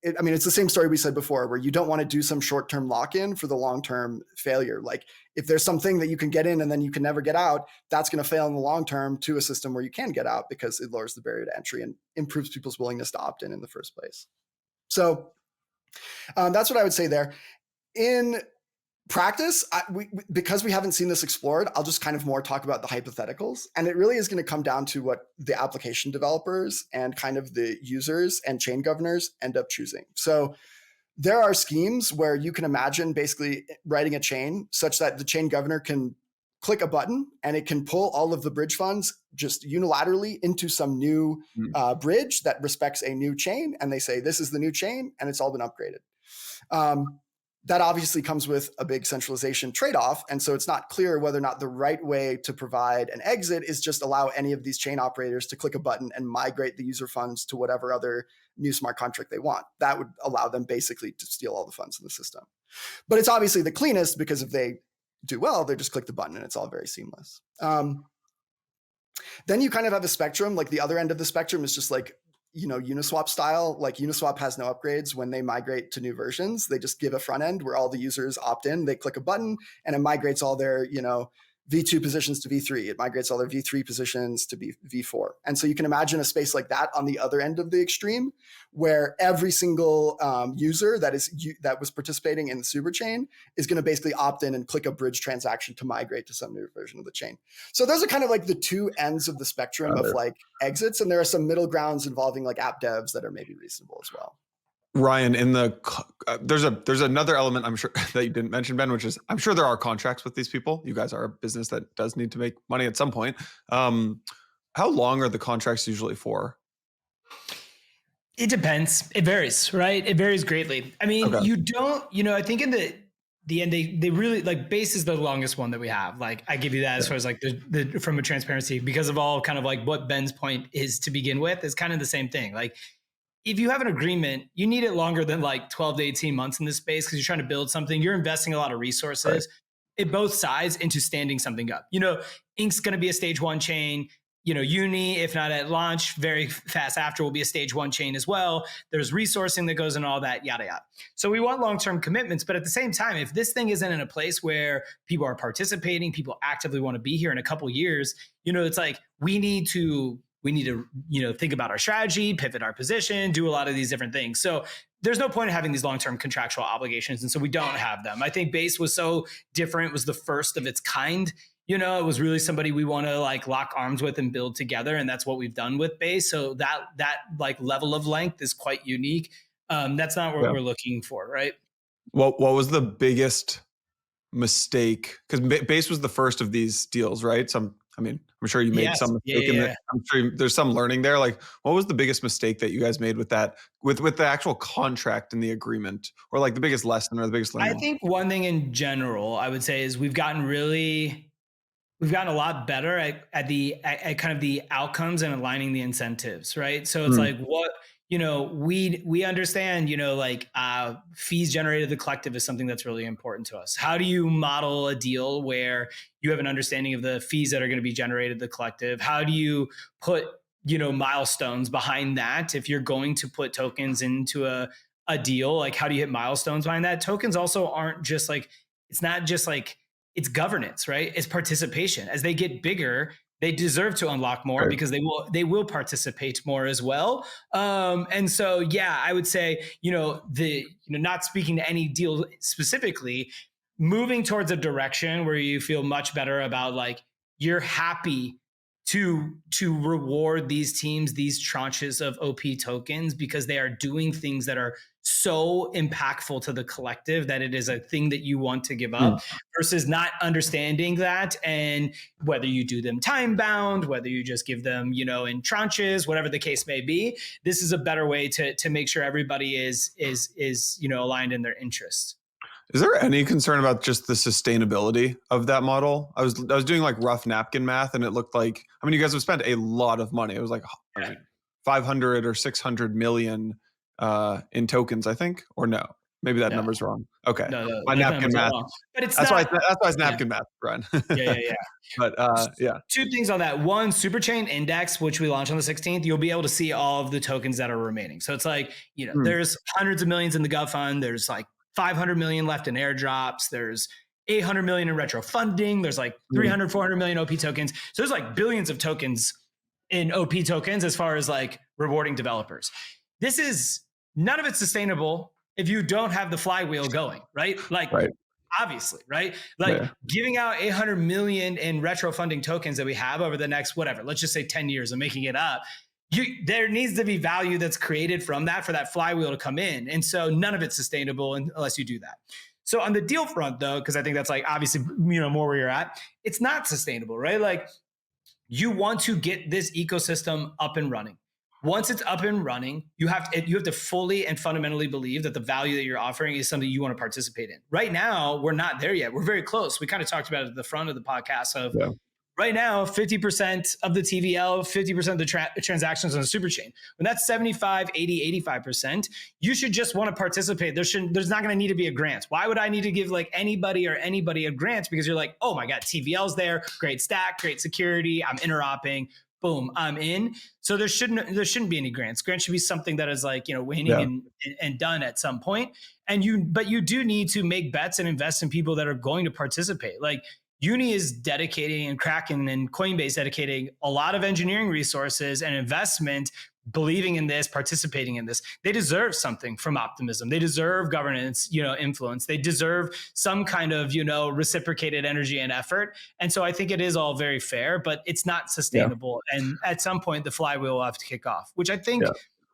it's the same story we said before, where you don't want to do some short-term lock-in for the long-term failure. Like if there's something that you can get in and then you can never get out, that's going to fail in the long term to a system where you can get out because it lowers the barrier to entry and improves people's willingness to opt in the first place. So that's what I would say there. In Practice, because we haven't seen this explored, I'll just kind of more talk about the hypotheticals. And it really is going to come down to what the application developers and kind of the users and chain governors end up choosing. So there are schemes where you can imagine basically writing a chain such that the chain governor can click a button and it can pull all of the bridge funds just unilaterally into some new bridge that respects a new chain. And they say, this is the new chain, and it's all been upgraded. That obviously comes with a big centralization trade-off. And so it's not clear whether or not the right way to provide an exit is just allow any of these chain operators to click a button and migrate the user funds to whatever other new smart contract they want. That would allow them basically to steal all the funds in the system. But it's obviously the cleanest, because if they do well, they just click the button and it's all very seamless. Then you kind of have a spectrum. Like the other end of the spectrum is just like, Uniswap style. Like Uniswap has no upgrades when they migrate to new versions. They just give a front end where all the users opt in, they click a button, and it migrates all their, V2 positions to V3. It migrates all their V3 positions to V4. And so you can imagine a space like that on the other end of the extreme, where every single user that was participating in the superchain is going to basically opt in and click a bridge transaction to migrate to some new version of the chain. So those are kind of like the two ends of the spectrum of like exits. And there are some middle grounds involving like app devs that are maybe reasonable as well. Ryan, there's another element I'm sure that you didn't mention, Ben, which is I'm sure there are contracts with these people. You guys are a business that does need to make money at some point. How long are the contracts usually for? It depends. It varies, right? It varies greatly. I mean, you don't, I think in the end, they really like Base is the longest one that we have. Like I give you that as far as like the from a transparency, because of all kind of like what Ben's point is to begin with, is kind of the same thing. Like, if you have an agreement, you need it longer than like 12 to 18 months in this space, because you're trying to build something. You're investing a lot of resources in both sides into standing something up. Ink's going to be a stage 1 chain. Uni, if not at launch, very fast after, will be a stage 1 chain as well. There's resourcing that goes in all that, yada, yada. So we want long-term commitments. But at the same time, if this thing isn't in a place where people are participating, people actively want to be here in a couple of years, it's like we need to think about our strategy, pivot our position, do a lot of these different things. So there's no point in having these long-term contractual obligations. And so we don't have them. I think Base was so different. It was the first of its kind. It was really somebody we want to like lock arms with and build together. And that's what we've done with Base. So that like level of length is quite unique. That's not what we're looking for, right? What was the biggest mistake? Because Base was the first of these deals, right? I'm sure you made some mistake in it. I'm sure there's some learning there. Like, what was the biggest mistake that you guys made with that, with the actual contract and the agreement, or like the biggest lesson or the biggest learning? I think one thing in general I would say is we've gotten a lot better at kind of the outcomes and aligning the incentives, right? So it's like what, we understand, fees generated the collective is something that's really important to us. How do you model a deal where you have an understanding of the fees that are going to be generated the collective? How do you put, milestones behind that? If you're going to put tokens into a deal, like how do you hit milestones behind that? Tokens also aren't just like, it's not just like, it's governance, right? It's participation. As they get bigger, they deserve to unlock more because they will participate more as well. And so, I would say, not speaking to any deal specifically, moving towards a direction where you feel much better about like, you're happy to reward these teams, these tranches of OP tokens, because they are doing things that are so impactful to the collective that it is a thing that you want to give up, versus not understanding that. And whether you do them time bound, whether you just give them, in tranches, whatever the case may be, this is a better way to make sure everybody is aligned in their interests. Is there any concern about just the sustainability of that model? I was doing like rough napkin math, and it looked like, you guys have spent a lot of money. It was like 500 or 600 million in tokens, I think, or no? Maybe that number's wrong. Okay, no, my napkin math. But it's that's why it's napkin math, Brian. Yeah. But two things on that. One, Superchain Index, which we launched on the 16th, you'll be able to see all of the tokens that are remaining. So it's like, there's hundreds of millions in the Gov Fund. There's like 500 million left in airdrops. There's 800 million in retro funding. There's like 300, 400 million OP tokens. So there's like billions of tokens in OP tokens as far as like rewarding developers. None of it's sustainable if you don't have the flywheel going, right? Like obviously, right? Like giving out 800 million in retro funding tokens that we have over the next, whatever, let's just say 10 years, I'm making it up. There needs to be value that's created from that for that flywheel to come in. And so none of it's sustainable unless you do that. So on the deal front though, because I think that's like obviously, more where you're at, it's not sustainable, right? Like you want to get this ecosystem up and running. Once it's up and running, you have to fully and fundamentally believe that the value that you're offering is something you want to participate in. Right now, we're not there yet. We're very close. We kind of talked about it at the front of the podcast of right now, 50% of the TVL, 50% of the transactions on the Superchain. When that's 75, 80, 85%, you should just want to participate. There's not going to need to be a grant. Why would I need to give like anybody a grant? Because you're like, oh my God, TVL's there, great stack, great security, I'm interoping. Boom, I'm in. So there shouldn't be any grants. Grants should be something that is like, waning and done at some point. But you do need to make bets and invest in people that are going to participate. Like Uni is dedicating, and Kraken and Coinbase dedicating a lot of engineering resources and investment, believing in this, participating in this. They deserve something from Optimism. They deserve governance, influence. They deserve some kind of, reciprocated energy and effort. And so I think it is all very fair, but it's not sustainable. Yeah. And at some point, the flywheel will have to kick off, which I think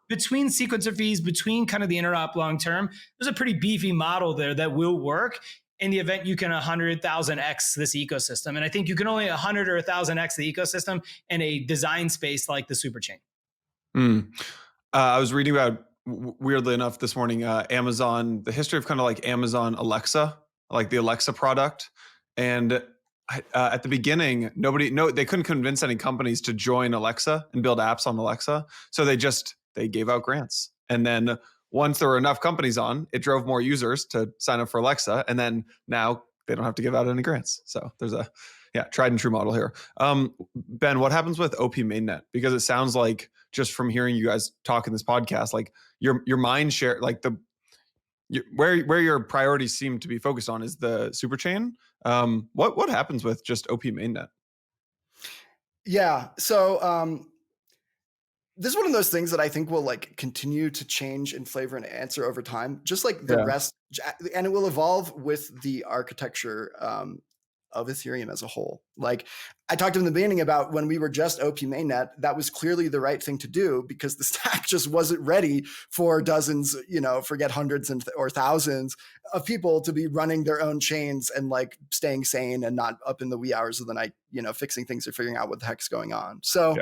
between sequencer fees, between kind of the interop long term, there's a pretty beefy model there that will work in the event you can 100,000x this ecosystem. And I think you can only 100 or 1,000x the ecosystem in a design space like the Superchain. I was reading about, weirdly enough, this morning, Amazon, the history of kind of like Amazon Alexa, like the Alexa product. And at the beginning, they couldn't convince any companies to join Alexa and build apps on Alexa. So they gave out grants. And then once there were enough companies on, it drove more users to sign up for Alexa. And then now they don't have to give out any grants. So there's a tried and true model here. Ben, what happens with OP Mainnet? Because it sounds like, just from hearing you guys talk in this podcast, like your mind share, like where your priorities seem to be focused on is the Superchain. What happens with just OP Mainnet? Yeah. So this is one of those things that I think will like continue to change in flavor and answer over time, just like the rest, and it will evolve with the architecture of Ethereum as a whole. Like I talked in the beginning about when we were just OP Mainnet, that was clearly the right thing to do because the stack just wasn't ready for dozens, forget hundreds or thousands of people to be running their own chains and like staying sane and not up in the wee hours of the night, fixing things or figuring out what the heck's going on. So,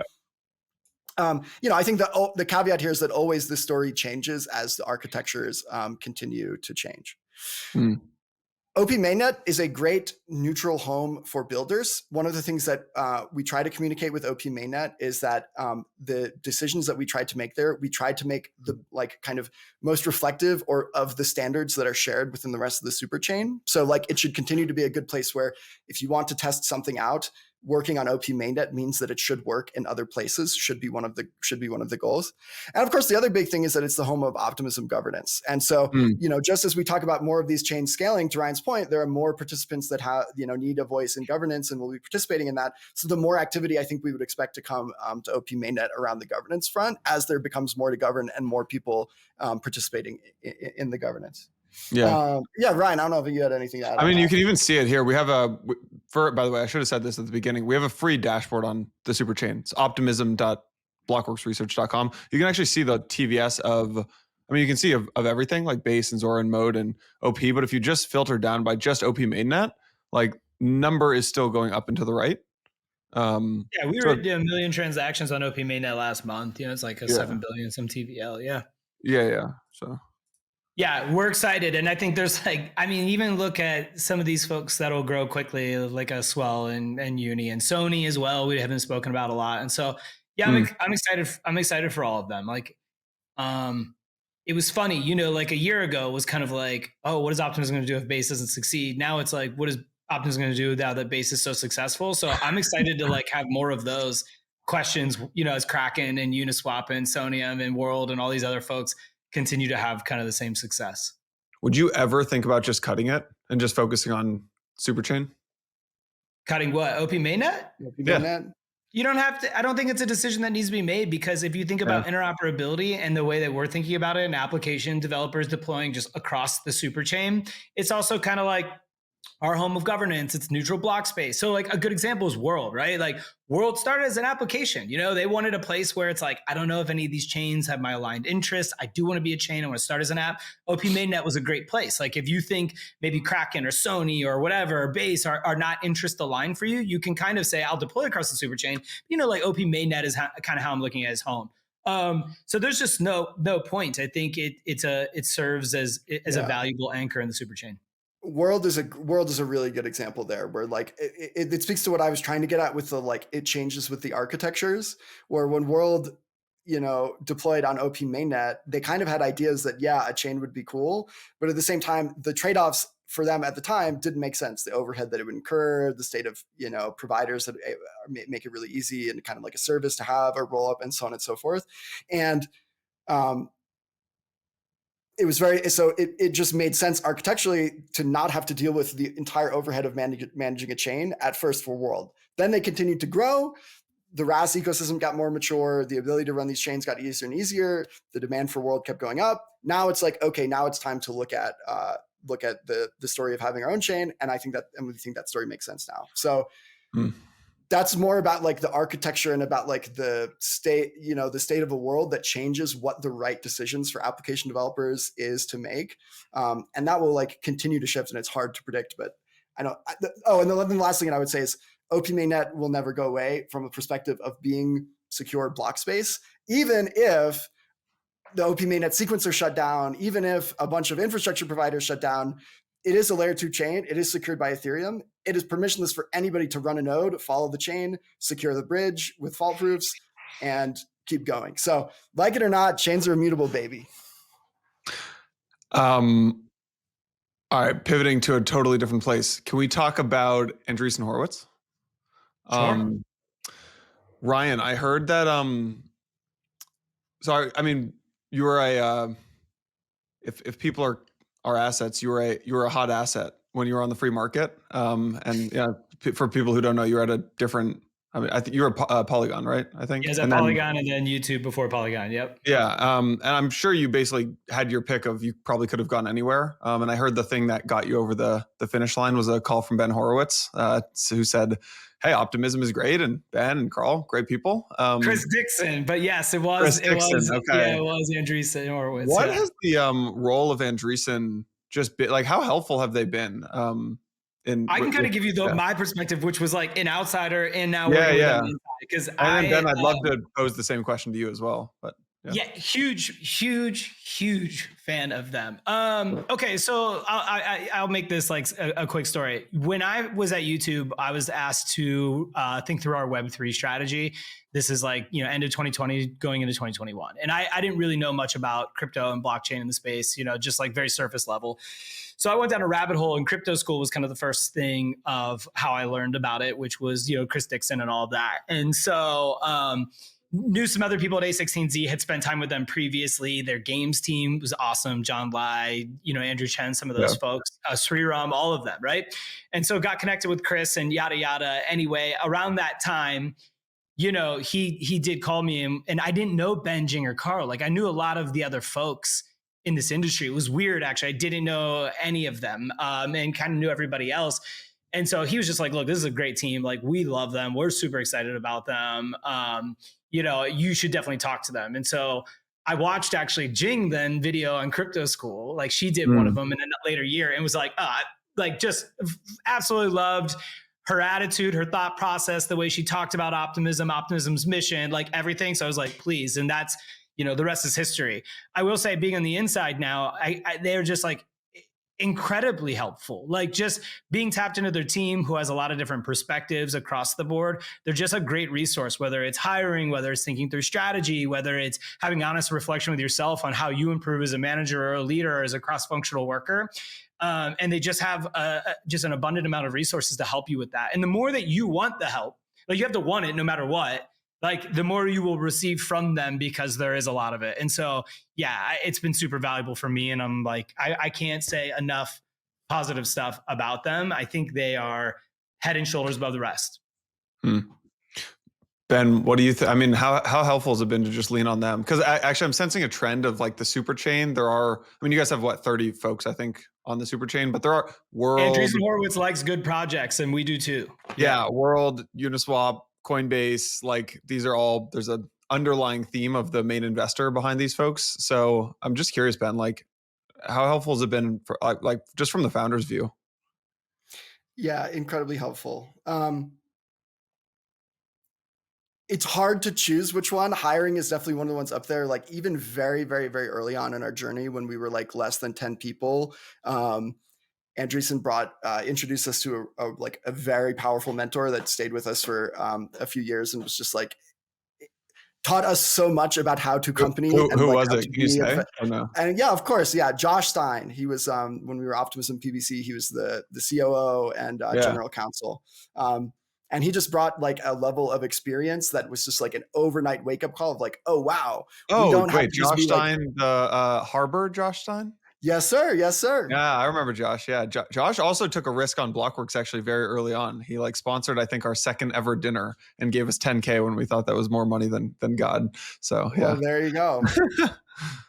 I think the caveat here is that always the story changes as the architectures continue to change. OP Mainnet is a great neutral home for builders. One of the things that we try to communicate with OP Mainnet is that the decisions that we tried to make there, we tried to make the like kind of most reflective or of the standards that are shared within the rest of the Superchain. So like it should continue to be a good place where if you want to test something out, working on OP Mainnet means that it should work in other places, should be one of the goals. And of course, the other big thing is that it's the home of Optimism governance. And so, just as we talk about more of these chains scaling, to Ryan's point, there are more participants that have, need a voice in governance and will be participating in that. So the more activity I think we would expect to come to OP Mainnet around the governance front as there becomes more to govern and more people participating in the governance. Ryan, I don't know if you had anything to add. I mean, you can even see it here. We have by the way, I should have said this at the beginning. We have a free dashboard on the Superchain. It's optimism.blockworksresearch.com. You can actually see the TVS you can see of everything like base and Zora and Mode and OP. But if you just filter down by just OP Mainnet, like number is still going up and to the right. We were doing 1 million transactions on OP Mainnet last month. It's like 7 billion, some TVL. Yeah. So. Yeah, we're excited. And I think there's even look at some of these folks that'll grow quickly, like a Swell and Uni and Sony as well. We haven't spoken about a lot. And so, I'm excited. I'm excited for all of them. Like, it was funny, like a year ago was kind of like, oh, what is Optimism going to do if Base doesn't succeed? Now it's like, what is Optimism going to do now that Base is so successful? So I'm excited to like have more of those questions, as Kraken and Uniswap and Sonium and World and all these other folks continue to have kind of the same success. Would you ever think about just cutting it and just focusing on Superchain? Cutting what? OP Mainnet? Mainnet? You don't have to. I don't think it's a decision that needs to be made because if you think about interoperability and the way that we're thinking about it and application developers deploying just across the Superchain, it's also kind of like our home of governance, it's neutral block space. So like a good example is World, right? Like World started as an application. They wanted a place where it's like, I don't know if any of these chains have my aligned interests. I do want to be a chain. I want to start as an app. OP Mainnet was a great place. Like if you think maybe Kraken or Sony or whatever, or Base are not interest aligned for you, you can kind of say, I'll deploy across the superchain. Like OP Mainnet is kind of how I'm looking at his home. So there's just no point. I think it serves as a valuable anchor in the superchain. World is a really good example there, where like it speaks to what I was trying to get at with the like it changes with the architectures. Where when World deployed on OP Mainnet, they kind of had ideas that a chain would be cool, but at the same time the trade-offs for them at the time didn't make sense. The overhead that it would incur, the state of providers that make it really easy and kind of like a service to have a roll up, and so on and so forth. And it just made sense architecturally to not have to deal with the entire overhead of managing a chain at first for World. Then they continued to grow. The RAS ecosystem got more mature. The ability to run these chains got easier and easier. The demand for World kept going up. Now it's like, okay, now it's time to look at the story of having our own chain. And we think that story makes sense now. So that's more about like the architecture and about like the state of a world that changes what the right decisions for application developers is to make. And that will like continue to shift, and it's hard to predict, but I don't. And the last thing I would say is OP Mainnet will never go away from a perspective of being secure block space, even if the OP Mainnet sequencer shut down, even if a bunch of infrastructure providers shut down. It is a layer 2 chain. It is secured by Ethereum. It is permissionless for anybody to run a node, follow the chain, secure the bridge with fault proofs, and keep going. So like it or not, chains are immutable, baby. All right, pivoting to a totally different place. Can we talk about Andreessen Horowitz? Sure. Ryan, I heard that you were if people are assets, you were a hot asset when you were on the free market. And for people who don't know, you're at a different. I think you were Polygon, right? I think. Yeah, Polygon and then YouTube before Polygon. Yep. Yeah. And I'm sure you basically had your pick of, you probably could have gone anywhere. And I heard the thing that got you over the finish line was a call from Ben Horowitz, who said, "Hey, Optimism is great, and Ben and Carl, great people." Chris Dixon, but yes, it was. Okay. Yeah, it was Andreessen Horowitz. What has the role of Andreessen just been like? How helpful have they been? I can kind of give you my perspective, which was like an outsider, and now because Ben, I'd love to pose the same question to you as well, but huge fan of them. Okay, so I'll make this like a quick story. When I was at YouTube, I was asked to think through our Web3 strategy. This is like end of 2020 going into 2021, and I didn't really know much about crypto and blockchain in the space, just like very surface level. So I went down a rabbit hole, and crypto school was kind of the first thing of how I learned about it, which was, Chris Dixon and all of that. And so knew some other people at A16Z, had spent time with them previously. Their games team was awesome. John Lai, Andrew Chen, some of those folks, Sriram, all of them, right? And so got connected with Chris and yada, yada. Anyway, around that time, he did call me, and I didn't know Ben, Jing, or Carl. Like I knew a lot of the other folks in this industry. It was weird, actually. I didn't know any of them, and kind of knew everybody else. And so he was just like, look, this is a great team. Like, we love them. We're super excited about them. You should definitely talk to them. And so I watched actually Jing then video on Crypto School. Like she did one of them in a later year, and was like, just absolutely loved her attitude, her thought process, the way she talked about Optimism's mission, like everything. So I was like, please. And that's, the rest is history. I will say, being on the inside now, they're just like incredibly helpful. Like just being tapped into their team, who has a lot of different perspectives across the board. They're just a great resource, whether it's hiring, whether it's thinking through strategy, whether it's having honest reflection with yourself on how you improve as a manager or a leader or as a cross-functional worker. And they just have just an abundant amount of resources to help you with that. And the more that you want the help, like you have to want it no matter what, like the more you will receive from them, because there is a lot of it. And so, it's been super valuable for me. And I'm like, I can't say enough positive stuff about them. I think they are head and shoulders above the rest. Ben, what do you think? I mean, how helpful has it been to just lean on them? Because actually, I'm sensing a trend of like the super chain. I mean, you guys have what, 30 folks, I think, on the super chain, but there are Andreessen Horowitz likes good projects, and we do too. Yeah, World, Uniswap, Coinbase, like these are all, there's a underlying theme of the main investor behind these folks. So I'm just curious, Ben, like how helpful has it been for like just from the founder's view? Yeah, incredibly helpful. It's hard to choose which one. Hiring is definitely one of the ones up there. Like even very, very, very early on in our journey, when we were like less than 10 people, Andreessen introduced us to a very powerful mentor that stayed with us for a few years and was just like taught us so much about how to company Who and like was how it? to Can you be. say? Or no? And yeah, of course, yeah, Josh Stein. He was when we were Optimism PBC, he was the COO and general counsel. And he just brought like a level of experience that was just like an overnight wake up call of like, oh wow, we don't have to just Josh be Stein, like, the Harbor Josh Stein. yes sir, yes sir. Yeah, I remember Josh. Yeah, Josh also took a risk on Blockworks actually very early on. He like sponsored, I think, our second ever dinner and gave us 10K when we thought that was more money than God. So yeah. Well, there you go.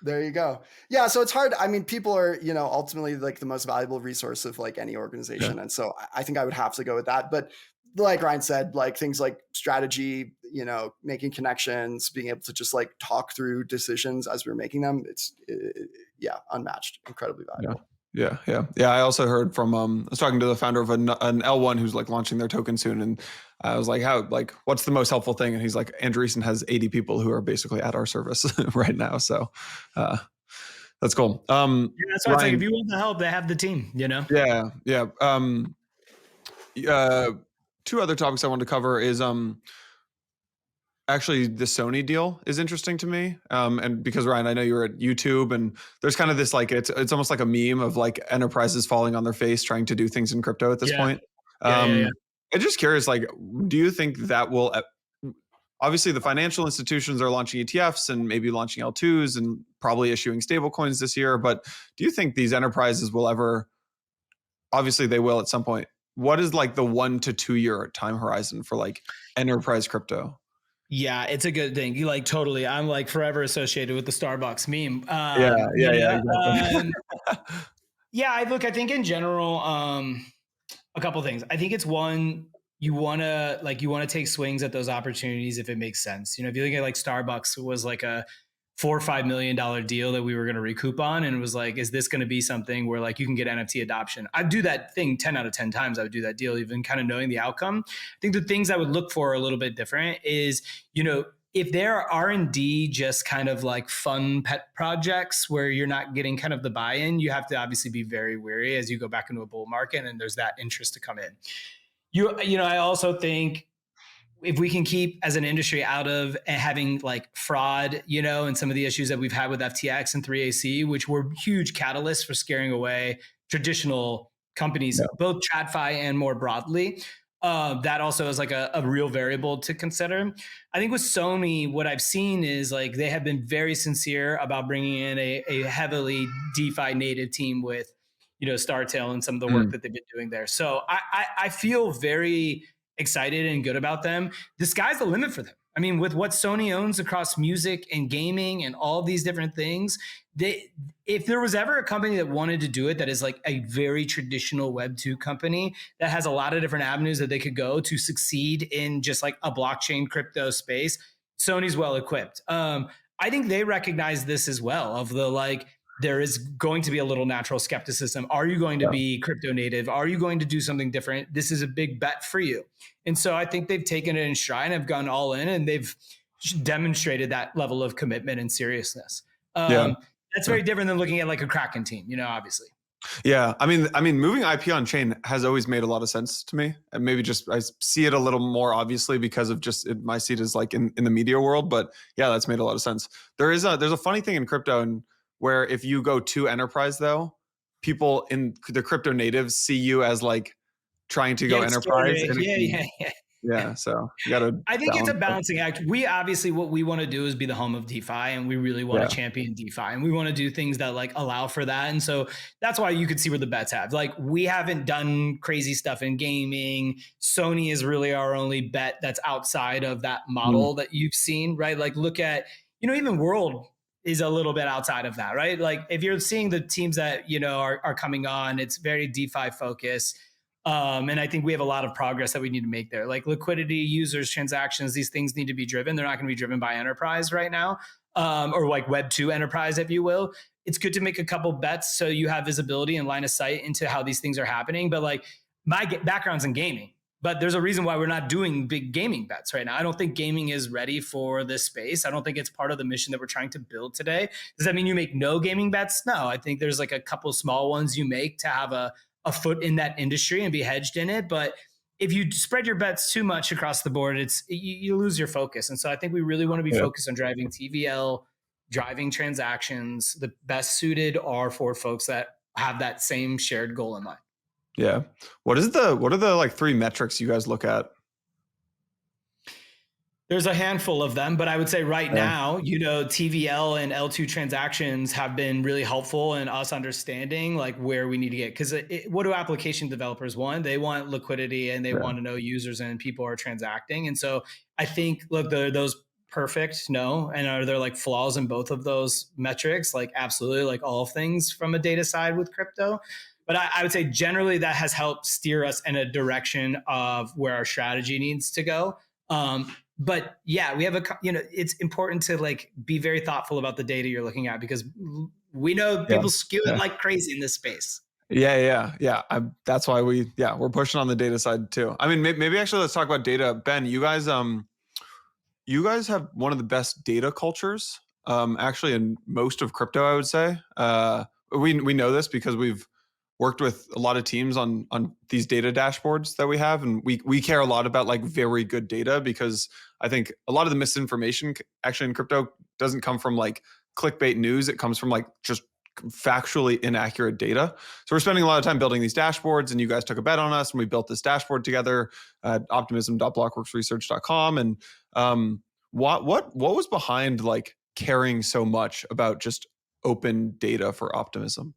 There you go. Yeah, so it's hard. I mean, people are, ultimately like the most valuable resource of like any organization. Yeah. And so I think I would have to go with that. But like Ryan said, like things like strategy, making connections, being able to just like talk through decisions as we're making them, it's unmatched, incredibly valuable. Yeah. I also heard from I was talking to the founder of an L1 who's like launching their token soon, and I was like, what's the most helpful thing? And he's like, Andreessen has 80 people who are basically at our service right now. So that's cool. That's why it's like if you want the help, they have the team, Yeah. Two other topics I wanted to cover is actually the Sony deal is interesting to me. And because Ryan, I know you were at YouTube, and there's kind of this like it's almost like a meme of like enterprises falling on their face trying to do things in crypto at this point. I'm just curious, like, do you think that will obviously the financial institutions are launching ETFs and maybe launching L2s and probably issuing stable coins this year, but do you think these enterprises will ever, obviously they will at some point, what is like the 1 to 2 year time horizon for like enterprise crypto? Yeah, it's a good thing. You like totally. I'm like forever associated with the Starbucks meme. Exactly. I think in general, a couple things. I think it's one, you want to take swings at those opportunities if it makes sense. If you look at like Starbucks, it was like a $4 or $5 million deal that we were going to recoup on. And it was like, is this going to be something where like you can get NFT adoption? I'd do that thing 10 out of 10 times. I would do that deal, even kind of knowing the outcome. I think the things I would look for are a little bit different is, if there are R&D just kind of like fun pet projects where you're not getting kind of the buy-in, you have to obviously be very wary as you go back into a bull market and there's that interest to come in. I also think if we can keep as an industry out of having like fraud, and some of the issues that we've had with FTX and 3AC, which were huge catalysts for scaring away traditional companies, both TradFi and more broadly, that also is like a real variable to consider. I think with Sony, what I've seen is like they have been very sincere about bringing in a heavily DeFi native team with, Startail and some of the work that they've been doing there. So I feel very excited and good about them. The sky's the limit for them. I mean, with what Sony owns across music and gaming and all these different things, if there was ever a company that wanted to do it, that is like a very traditional Web2 company that has a lot of different avenues that they could go to succeed in just like a blockchain crypto space, Sony's well equipped. I think they recognize this as well, of the like, there is going to be a little natural skepticism. Are you going to be crypto native? Are you going to do something different? This is a big bet for you. And so I think they've taken it in stride and have gone all in, and they've demonstrated that level of commitment and seriousness. That's very different than looking at like a Kraken team, obviously. Yeah. I mean, moving IP on chain has always made a lot of sense to me. And maybe just, I see it a little more obviously because of just my seat is like in the media world, but yeah, that's made a lot of sense. There's a funny thing in crypto, and where if you go to enterprise though, people in the crypto natives see you as like trying to go enterprise. And Yeah, so you got to I think it's a balance that. balancing act. We obviously, what we want to do is be the home of DeFi, and we really want to Yeah, champion DeFi, and we want to do things that like allow for that. And so that's why you could see where the bets have. Like, we haven't done crazy stuff in gaming. Sony is really our only bet that's outside of that model that you've seen, right? Like, look at, even World is a little bit outside of that, right? Like, if you're seeing the teams that are coming on, it's very DeFi focused. And I think we have a lot of progress that we need to make there. Like liquidity, users, transactions, these things need to be driven. They're not going to be driven by enterprise right now, or like Web 2 enterprise, if you will. It's good to make a couple bets so you have visibility and line of sight into how these things are happening. But like, my background's in gaming, but there's a reason why we're not doing big gaming bets right now. I don't think gaming is ready for this space. I don't think it's part of the mission that we're trying to build today. Does that mean you make no gaming bets? No, I think there's like a couple small ones you make to have a foot in that industry and be hedged in it. But if you spread your bets too much across the board, you lose your focus. And so I think we really want to be focused on driving TVL, driving transactions. The best suited are for folks that have that same shared goal in mind. Yeah. What are the like 3 metrics you guys look at? There's a handful of them, but I would say right now, TVL and L2 transactions have been really helpful in us understanding like where we need to get. Because what do application developers want? They want liquidity and they want to know users and people are transacting. And so I think, look, those perfect? No. And are there like flaws in both of those metrics? Like absolutely, like all things from a data side with crypto. But I would say generally that has helped steer us in a direction of where our strategy needs to go. But yeah, we have it's important to like be very thoughtful about the data you're looking at because we know people skew it like crazy in this space. Yeah. That's why we're pushing on the data side too. I mean, maybe actually let's talk about data. Ben, you guys have one of the best data cultures, actually in most of crypto, I would say. We know this because we've worked with a lot of teams on these data dashboards that we have, and we care a lot about like very good data because I think a lot of the misinformation actually in crypto doesn't come from like clickbait news. It comes from like just factually inaccurate data. So we're spending a lot of time building these dashboards, and you guys took a bet on us, and we built this dashboard together at optimism.blockworksresearch.com. And what was behind like caring so much about just open data for Optimism?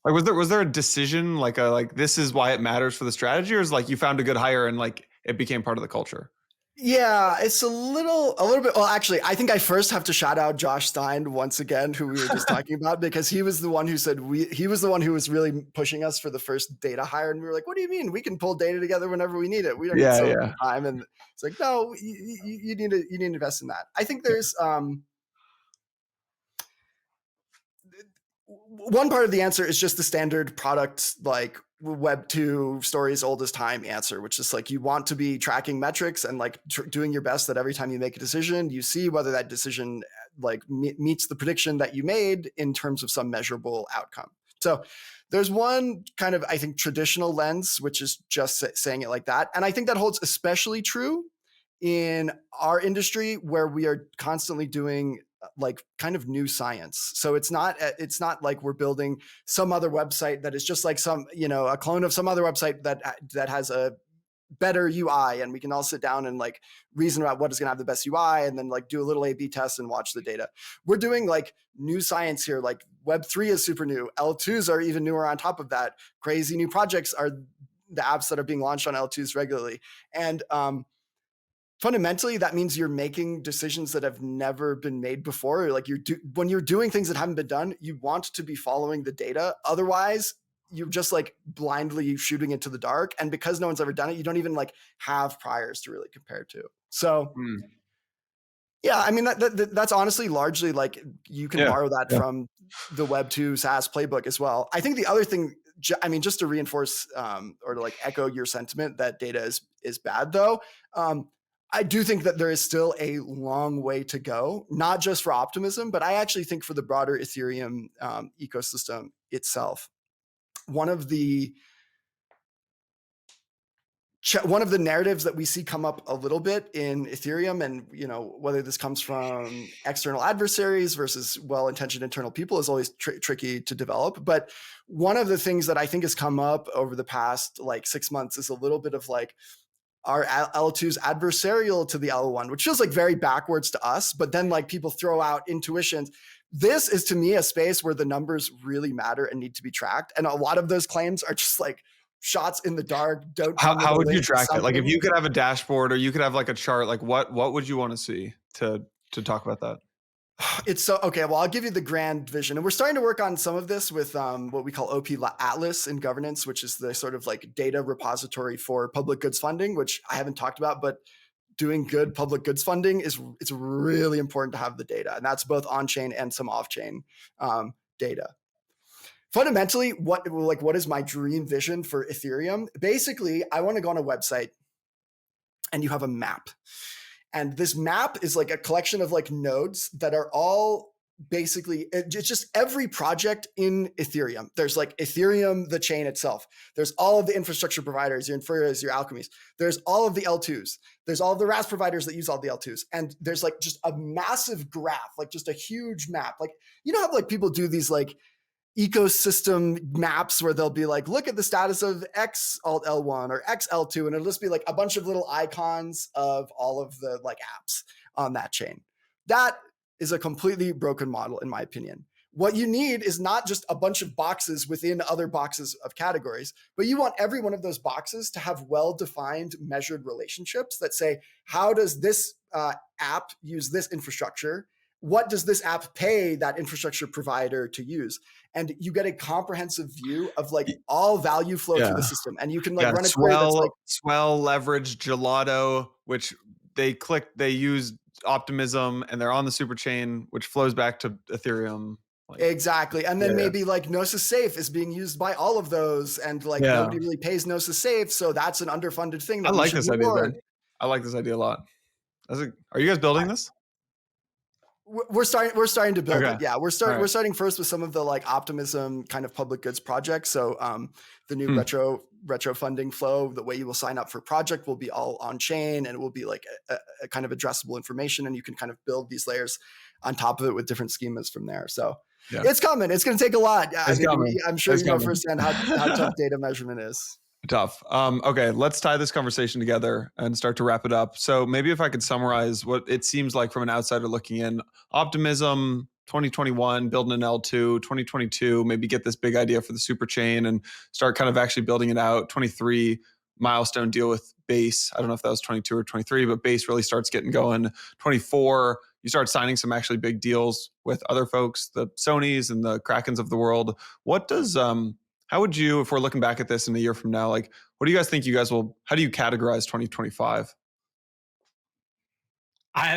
Like, was there a decision like this is why it matters for the strategy, or is like you found a good hire and like it became part of the culture? Yeah, it's a little bit. Well, actually, I think I first have to shout out Josh Stein once again, who we were just talking about, because he was the one who said he was the one who was really pushing us for the first data hire, and we were like, "What do you mean? We can pull data together whenever we need it. We don't need so much time." And it's like, no, you need to invest in that. I think there's one part of the answer is just the standard product, like Web 2 story is old as time answer, which is like you want to be tracking metrics and like doing your best that every time you make a decision, you see whether that decision like meets the prediction that you made in terms of some measurable outcome. So there's one kind of, I think, traditional lens, which is just saying it like that. And I think that holds especially true in our industry where we are constantly doing like kind of new science. So it's not like we're building some other website that is just like some, a clone of some other website that has a better UI, and we can all sit down and like reason about what is going to have the best UI and then like do a little A/B test and watch the data. We're doing like new science here. Like Web3 is super new. L2s are even newer on top of that. Crazy new projects are the apps that are being launched on L2s regularly. And fundamentally, that means you're making decisions that have never been made before. Like when you're doing things that haven't been done, you want to be following the data. Otherwise, you're just like blindly shooting into the dark. And because no one's ever done it, you don't even like have priors to really compare to. So yeah, I mean, that's honestly largely like you can borrow that from the Web 2 SaaS playbook as well. I think the other thing, I mean, just to reinforce or to like echo your sentiment that data is bad though, I do think that there is still a long way to go, not just for Optimism, but I actually think for the broader Ethereum ecosystem itself. One of the one of the narratives that we see come up a little bit in Ethereum, and whether this comes from external adversaries versus well-intentioned internal people, is always tricky to develop. But one of the things that I think has come up over the past like 6 months is a little bit of like, our L2's adversarial to the L1, which feels like very backwards to us. But then like people throw out intuitions. This is to me a space where the numbers really matter and need to be tracked. And a lot of those claims are just like shots in the dark. How would you track it? Like if you could have a dashboard or you could have like a chart, like what would you want to see to talk about that? It's so okay. Well, I'll give you the grand vision, and we're starting to work on some of this with what we call OP Atlas in governance, which is the sort of like data repository for public goods funding, which I haven't talked about, but doing good public goods funding it's really important to have the data, and that's both on chain and some off chain data. Fundamentally, what is my dream vision for Ethereum? Basically, I want to go on a website and you have a map. And this map is like a collection of like nodes that are all basically, it's just every project in Ethereum. There's like Ethereum, the chain itself. There's all of the infrastructure providers, your Infuras, your Alchemies. There's all of the L2s. There's all of the RAS providers that use all the L2s. And there's like just a massive graph, like just a huge map. Like, how like people do these like ecosystem maps where they'll be like, look at the status of X alt L1 or X L2, and it'll just be like a bunch of little icons of all of the like apps on that chain. That is a completely broken model, in my opinion. What you need is not just a bunch of boxes within other boxes of categories, but you want every one of those boxes to have well-defined, measured relationships that say, how does this app use this infrastructure? What does this app pay that infrastructure provider to use? And you get a comprehensive view of like all value flow through the system. And you can like run a query that's like Swell, Leverage, Gelato, which they use Optimism, and they're on the Superchain, which flows back to Ethereum. Exactly. And then maybe like Gnosis Safe is being used by all of those, and like nobody really pays Gnosis Safe. So that's an underfunded thing. That I like this idea, Ben. I like this idea a lot. Are you guys building this? We're starting to build it. Yeah, we're starting first with some of the like Optimism kind of public goods projects. So the new retro funding flow, the way you will sign up for a project will be all on chain, and it will be like a kind of addressable information, and you can kind of build these layers on top of it with different schemas from there. So it's coming. It's going to take a lot. I'm sure you know firsthand how tough data measurement is. Tough. Okay, let's tie this conversation together and start to wrap it up. So maybe if I could summarize what it seems like from an outsider looking in: Optimism, 2021, building an L2, 2022, maybe get this big idea for the super chain and start kind of actually building it out. 23, milestone deal with Base. I don't know if that was 22 or 23, but Base really starts getting going. 24, you start signing some actually big deals with other folks, the Sonys and the Krakens of the world. What does how would you, if we're looking back at this in a year from now, like, what do you guys think how do you categorize 2025? I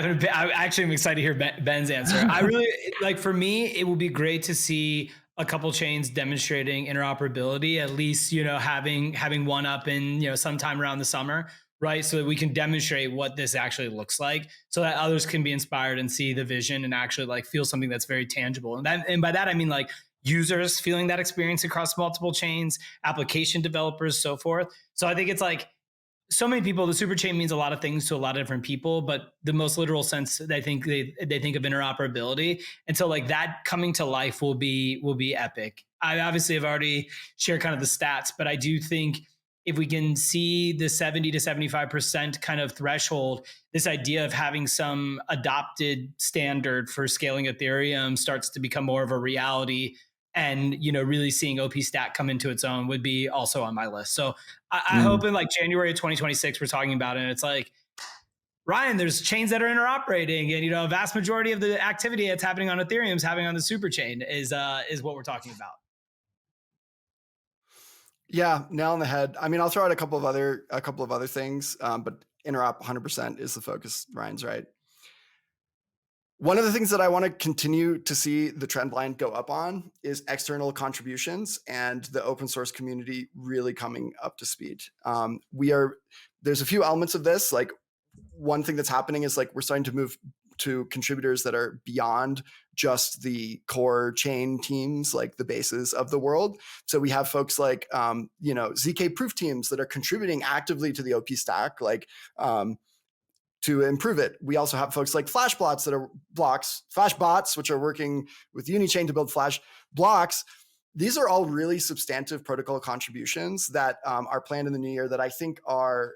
actually am excited to hear Ben's answer. I really like, for me, it would be great to see a couple chains demonstrating interoperability, at least, having one up in, sometime around the summer, right? So that we can demonstrate what this actually looks like, so that others can be inspired and see the vision and actually like feel something that's very tangible. And by that, I mean like users feeling that experience across multiple chains, application developers, so forth. So I think it's like, so many people, the super chain means a lot of things to a lot of different people, but the most literal sense, I think they think of interoperability. And so like that coming to life will be epic. I obviously have already shared kind of the stats, but I do think if we can see the 70 to 75% kind of threshold, this idea of having some adopted standard for scaling Ethereum starts to become more of a reality. And, really seeing OP Stack come into its own would be also on my list. So I hope in like January of 2026, we're talking about it. And it's like, Ryan, there's chains that are interoperating, and, a vast majority of the activity that's happening on Ethereum is happening on the super chain is what we're talking about. Yeah, nail on the head. I mean, I'll throw out a couple of other things, but Interop 100% is the focus. Ryan's right. One of the things that I want to continue to see the trend line go up on is external contributions and the open source community really coming up to speed. There's a few elements of this. Like, one thing that's happening is like we're starting to move to contributors that are beyond just the core chain teams, like the bases of the world. So we have folks like, ZK proof teams that are contributing actively to the OP stack, like to improve it. We also have folks like flash bots, which are working with Unichain to build flash blocks. These are all really substantive protocol contributions that are planned in the new year that I think are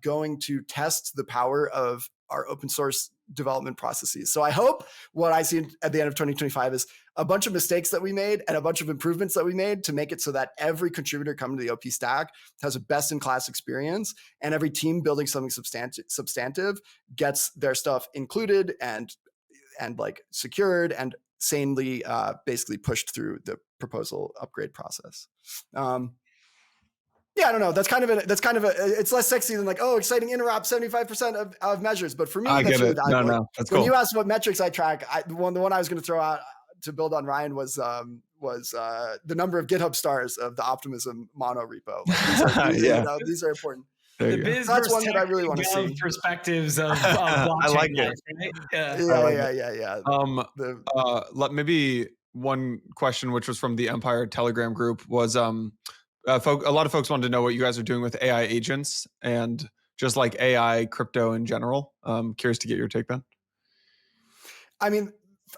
going to test the power of our open source development processes. So I hope what I see at the end of 2025 is a bunch of mistakes that we made and a bunch of improvements that we made to make it so that every contributor coming to the OP stack has a best-in-class experience, and every team building something substantive gets their stuff included and like secured and sanely basically pushed through the proposal upgrade process. Yeah, I don't know. That's kind of it's less sexy than like, oh, exciting interop 75% of measures. But for me, that's really valuable. No, that's when cool. you asked what metrics I track, the one I was going to throw out to build on Ryan was the number of GitHub stars of the Optimism mono repo. Like, these are important. The biz that's one that I really want to see. Perspectives of blockchain. I like it. Right? Yeah. Maybe one question, which was from the Empire Telegram group, was a lot of folks wanted to know what you guys are doing with AI agents and just like AI crypto in general. Curious to get your take, Ben. I mean,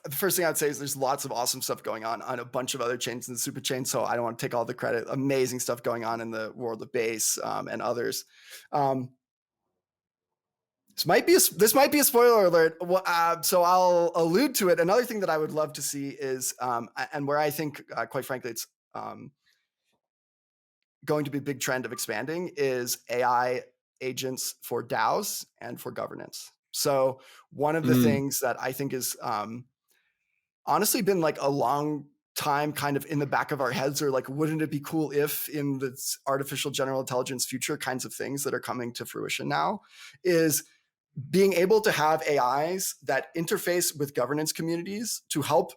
the first thing I'd say is there's lots of awesome stuff going on a bunch of other chains in the super chain. So I don't want to take all the credit. Amazing stuff going on in the world of Base and others. This might be a spoiler alert. So I'll allude to it. Another thing that I would love to see is, and where I think, quite frankly, it's going to be a big trend of expanding, is AI agents for DAOs and for governance. So one of the things that I think is honestly been like a long time kind of in the back of our heads, or like, wouldn't it be cool if in the artificial general intelligence future kinds of things that are coming to fruition now, is being able to have AIs that interface with governance communities to help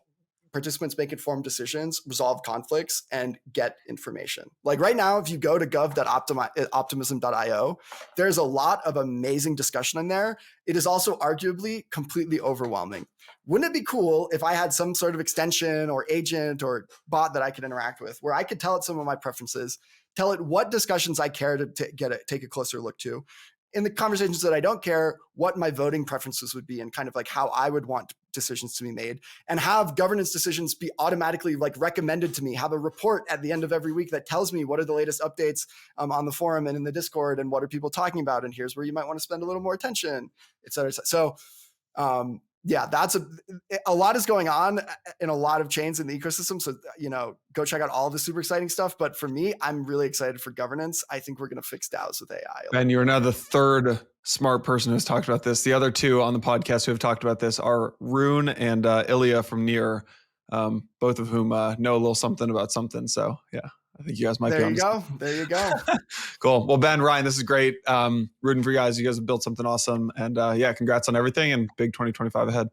participants make informed decisions, resolve conflicts, and get information. Like right now, if you go to gov.optimism.io, there's a lot of amazing discussion in there. It is also arguably completely overwhelming. Wouldn't it be cool if I had some sort of extension or agent or bot that I could interact with, where I could tell it some of my preferences, tell it what discussions I care to take a closer look to, in the conversations that I don't care, what my voting preferences would be, and kind of like how I would want decisions to be made, and have governance decisions be automatically like recommended to me, have a report at the end of every week that tells me what are the latest updates on the forum and in the Discord, and what are people talking about, and here's where you might want to spend a little more attention, et cetera, et cetera. So yeah, that's a lot is going on in a lot of chains in the ecosystem. So, go check out all the super exciting stuff. But for me, I'm really excited for governance. I think we're going to fix DAOs with AI. Ben, you're now the third smart person who's talked about this. The other two on the podcast who have talked about this are Rune and Ilya from Near, both of whom know a little something about something. So yeah, I think you guys might be on. There you go. Cool. Well, Ben, Ryan, this is great. Rooting for you guys. You guys have built something awesome. And yeah, congrats on everything, and big 2025 ahead.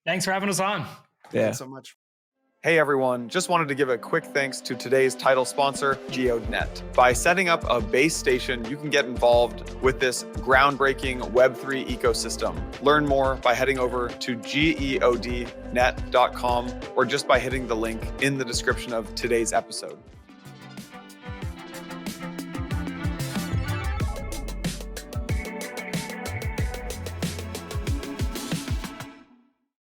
Thanks for having us on. Yeah. Thanks so much. Hey everyone, just wanted to give a quick thanks to today's title sponsor, GEODNET. By setting up a base station, you can get involved with this groundbreaking Web3 ecosystem. Learn more by heading over to GEODNet.com or just by hitting the link in the description of today's episode.